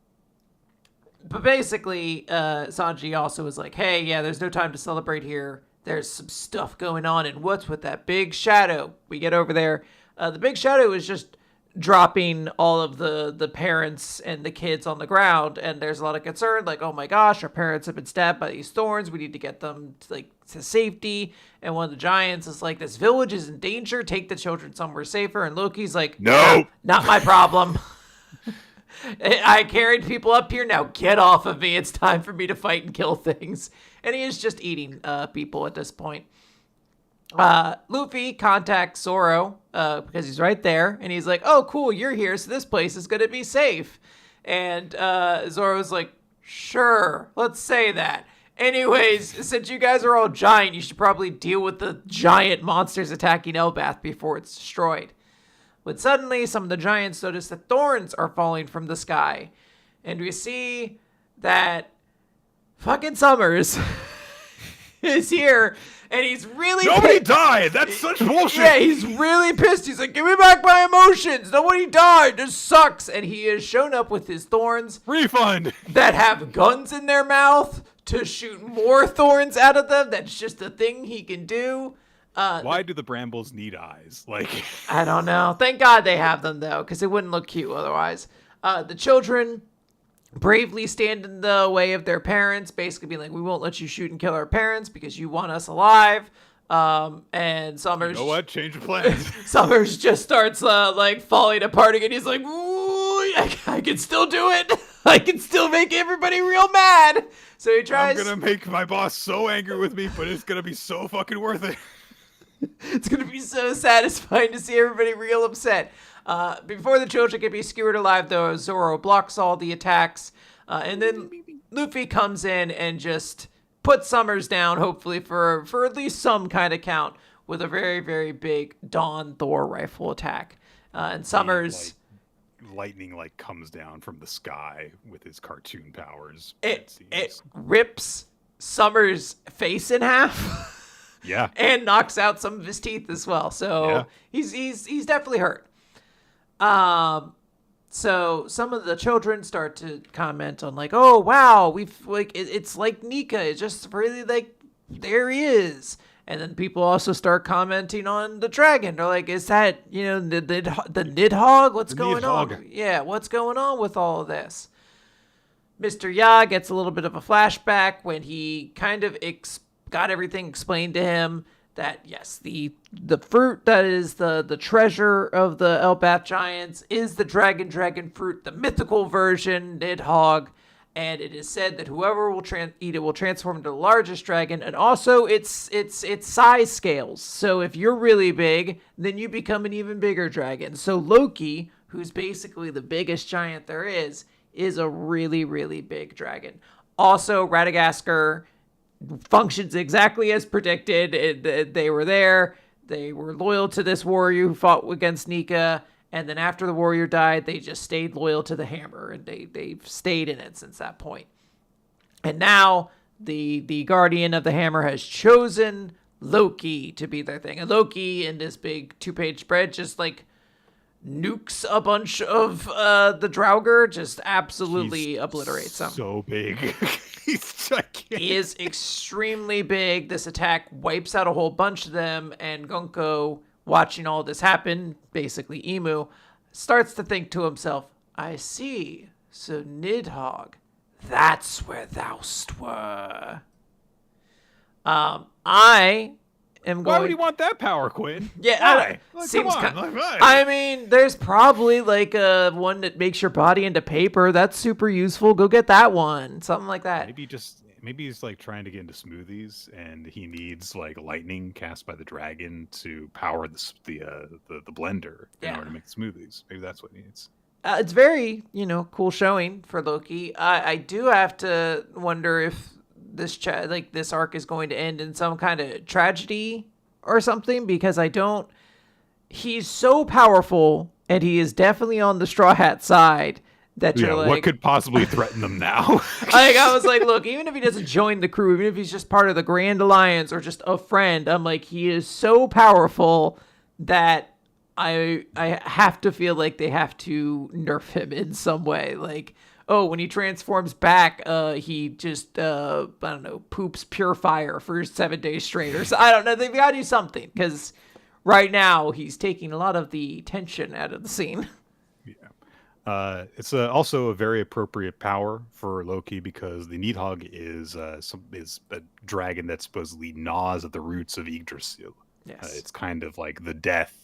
B: basically, Sanji also was like, hey, yeah, there's no time to celebrate here. There's some stuff going on, and what's with that big shadow? We get over there. The big shadow is just dropping all of the parents and the kids on the ground, and there's a lot of concern, like, oh my gosh, our parents have been stabbed by these thorns. We need to get them to safety. And one of the giants is like, this village is in danger. Take the children somewhere safer. And Loki's like, no, not my problem. I carried people up here. Now get off of me. It's time for me to fight and kill things. And he is just eating people at this point. Luffy contacts Zoro because he's right there. And he's like, oh, cool, you're here. So this place is going to be safe. And Zoro's like, sure, let's say that. Anyways, since you guys are all giant, you should probably deal with the giant monsters attacking Elbath before it's destroyed. But suddenly, some of the giants notice that thorns are falling from the sky. And we see that fucking Summers is here. And he's really
A: Nobody died! That's such bullshit!
B: Yeah, he's really pissed. He's like, give me back my emotions! Nobody died! This sucks! And he has shown up with his thorns.
A: Refund!
B: That have guns in their mouth to shoot more thorns out of them. That's just a thing he can do.
A: Why do the brambles need eyes?
B: I don't know. Thank God they have them, though, because it wouldn't look cute otherwise. The children bravely stand in the way of their parents, basically being like, we won't let you shoot and kill our parents because you want us alive. And Summers...
A: You know what? Change of plans.
B: Summers just starts, falling apart again. He's like, ooh, I can still do it. I can still make everybody real mad. So he tries...
A: I'm going to make my boss so angry with me, but it's going to be so fucking worth it.
B: It's going to be so satisfying to see everybody real upset. Before the children can be skewered alive, though, Zoro blocks all the attacks. And then Luffy comes in and just puts Summers down, hopefully for at least some kind of count, with a very, very big Dawn Thor rifle attack. And Summers...
A: Lightning comes down from the sky with his cartoon powers.
B: It rips Summers' face in half.
A: Yeah.
B: And knocks out some of his teeth as well. So he's definitely hurt. So some of the children start to comment on oh wow, it's like Nika. It's just really there he is. And then people also start commenting on the dragon. They're like, is that the Nidhogg? What's going on? Yeah, what's going on with all of this? Mr. Ya gets a little bit of a flashback when he kind of got everything explained to him that, yes, the fruit that is the treasure of the Elbath Giants is the dragon fruit, the mythical version, Nidhogg. And it is said that whoever will eat it will transform into the largest dragon, and also its size scales. So if you're really big, then you become an even bigger dragon. So Loki, who's basically the biggest giant there is a really, really big dragon. Also, Radagast functions exactly as predicted. They were there. They were loyal to this warrior who fought against Nika. And then after the warrior died, they just stayed loyal to the hammer, and they've stayed in it since that point. And now the guardian of the hammer has chosen Loki to be their thing. And Loki, in this big 2-page spread, just like nukes a bunch of the Draugr, just absolutely obliterates them.
A: So big. He's gigantic.
B: He is extremely big. This attack wipes out a whole bunch of them, and Gunko, watching all this happen, basically Emu, starts to think to himself, I see. So Nidhogg, that's where thou'st were. I am going...
A: Why would he want that power, Quinn?
B: Yeah,
A: seems kind of...
B: I mean, there's probably like a one that makes your body into paper. That's super useful. Go get that one. Something like that.
A: Maybe he's like trying to get into smoothies, and he needs like lightning cast by the dragon to power the blender in order to make the smoothies. Maybe that's what he needs.
B: It's very, cool showing for Loki. I do have to wonder if this this arc is going to end in some kind of tragedy or something, because he's so powerful, and he is definitely on the Straw Hat side. That you're like,
A: what could possibly threaten them now?
B: I was like, look, even if he doesn't join the crew, even if he's just part of the Grand Alliance or just a friend, I'm like, he is so powerful that I have to feel like they have to nerf him in some way. Like, oh, when he transforms back, he just, I don't know, poops pure fire for 7 days straight. Or so, I don't know. They've got to do something, because right now he's taking a lot of the tension out of the scene.
A: It's also a very appropriate power for Loki, because the Nidhogg is a dragon that supposedly gnaws at the roots of Yggdrasil.
B: Yes.
A: It's kind of like the death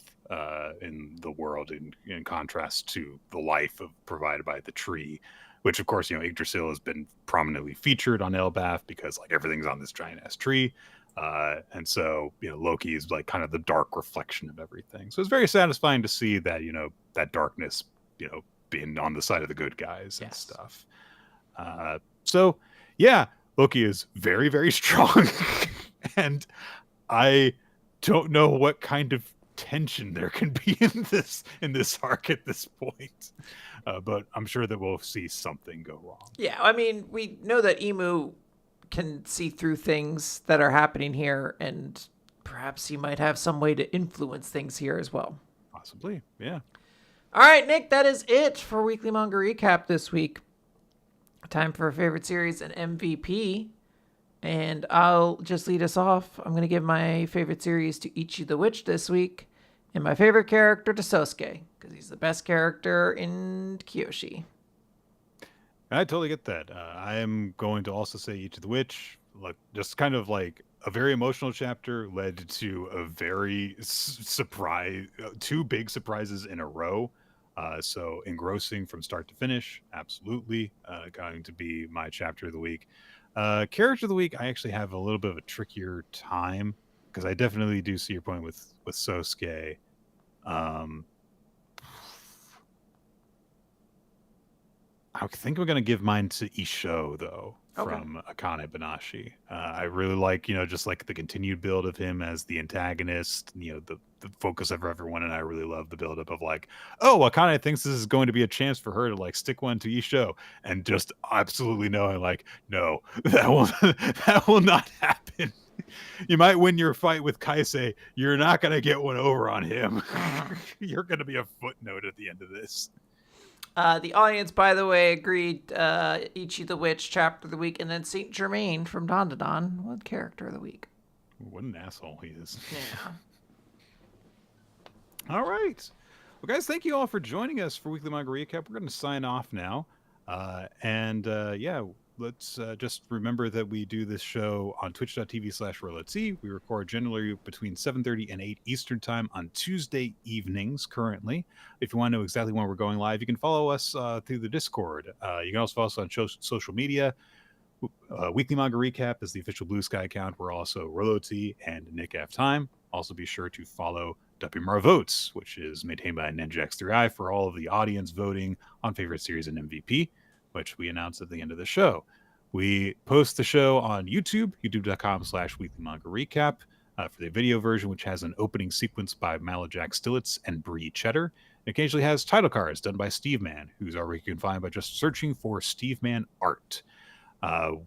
A: in the world, in contrast to the life provided by the tree, which of course, Yggdrasil has been prominently featured on Elbath because like everything's on this giant ass tree. And so, Loki is like kind of the dark reflection of everything. So it's very satisfying to see that, that darkness, being on the side of the good guys and stuff. So yeah, Loki is very, very strong. And I don't know what kind of tension there can be in this arc at this point. But I'm sure that we'll see something go wrong. Yeah,
B: I mean, we know that Emu can see through things that are happening here, and perhaps he might have some way to influence things here as well.
A: Possibly, yeah.
B: All right, Nick, that is it for Weekly Manga Recap this week. Time for a favorite series and MVP. And I'll just lead us off. I'm going to give my favorite series to Ichi the Witch this week, and my favorite character to Sosuke, because he's the best character in Kiyoshi.
A: I totally get that. I am going to also say Ichi the Witch. Look, just kind of like a very emotional chapter led to a very two big surprises in a row. So engrossing from start to finish, absolutely going to be my chapter of the week. Character of the week, I actually have a little bit of a trickier time, because I definitely do see your point with Sosuke. I think I'm going to give mine to Isho, though, from Akane-banashi. I really like, just like the continued build of him as the antagonist, the focus of everyone, and I really love the buildup of like, oh, Akane thinks this is going to be a chance for her to like stick one to Isho, and just absolutely knowing like, no, that will not happen. You might win your fight with Kaisei, you're not going to get one over on him. You're going to be a footnote at the end of this.
B: The audience, by the way, agreed Ichi the Witch, chapter of the week, and then Saint Germain from Dandadan, what character of the week?
A: What an asshole he is.
B: Yeah.
A: All right. Well, guys, thank you all for joining us for Weekly Manga Recap. We're going to sign off now. Let's just remember that we do this show on twitch.tv/RoletZ. We record generally between 7:30 and 8 Eastern time on Tuesday evenings currently. If you want to know exactly when we're going live, you can follow us through the Discord. You can also follow us on social media. Weekly Manga Recap is the official BlueSky account. We're also RoletZ and Nick F. Time. Also be sure to follow WMR Votes, which is maintained by NinjaX3i for all of the audience voting on favorite series and MVP, which we announce at the end of the show. We post the show on YouTube, youtube.com/Weekly Manga Recap, for the video version, which has an opening sequence by Malajack Stillitz and Bree Cheddar. It occasionally has title cards done by Steve Man, whose artwork you can find by just searching for Steve Man Art.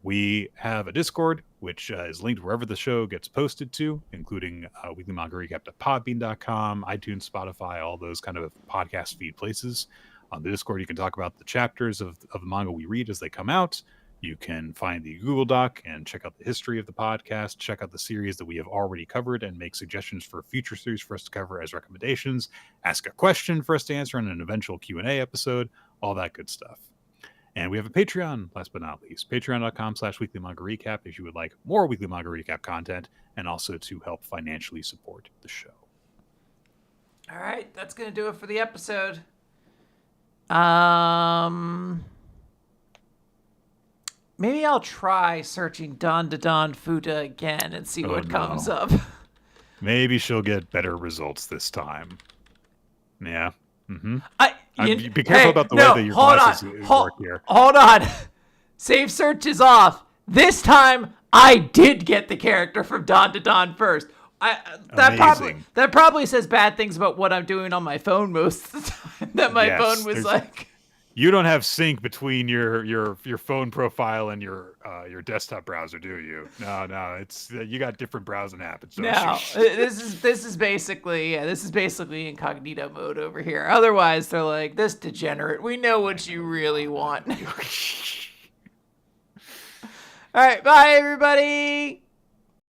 A: We have a Discord, which is linked wherever the show gets posted to, including Weekly Manga Recap.podbean.com, iTunes, Spotify, all those kind of podcast feed places. On the Discord, you can talk about the chapters of the manga we read as they come out. You can find the Google Doc and check out the history of the podcast, check out the series that we have already covered, and make suggestions for future series for us to cover as recommendations. Ask a question for us to answer in an eventual Q&A episode, all that good stuff. And we have a Patreon, last but not least, patreon.com/Weekly Manga Recap if you would like more Weekly Manga Recap content and also to help financially support the show.
B: All right, that's going to do it for the episode. Maybe I'll try searching Dandadan Futa again and see what comes up.
A: Maybe she'll get better results this time. Yeah. Mm-hmm. Be careful about the way that your glasses work here.
B: Hold on. Save search is off. This time, I did get the character from Dandadan first. That probably says bad things about what I'm doing on my phone most of the time. That my phone was like...
A: You don't have sync between your phone profile and your desktop browser, do you? No, it's you got different browsing apps.
B: No, this is basically incognito mode over here. Otherwise, they're like, this degenerate. We know what you really want. All right, bye everybody.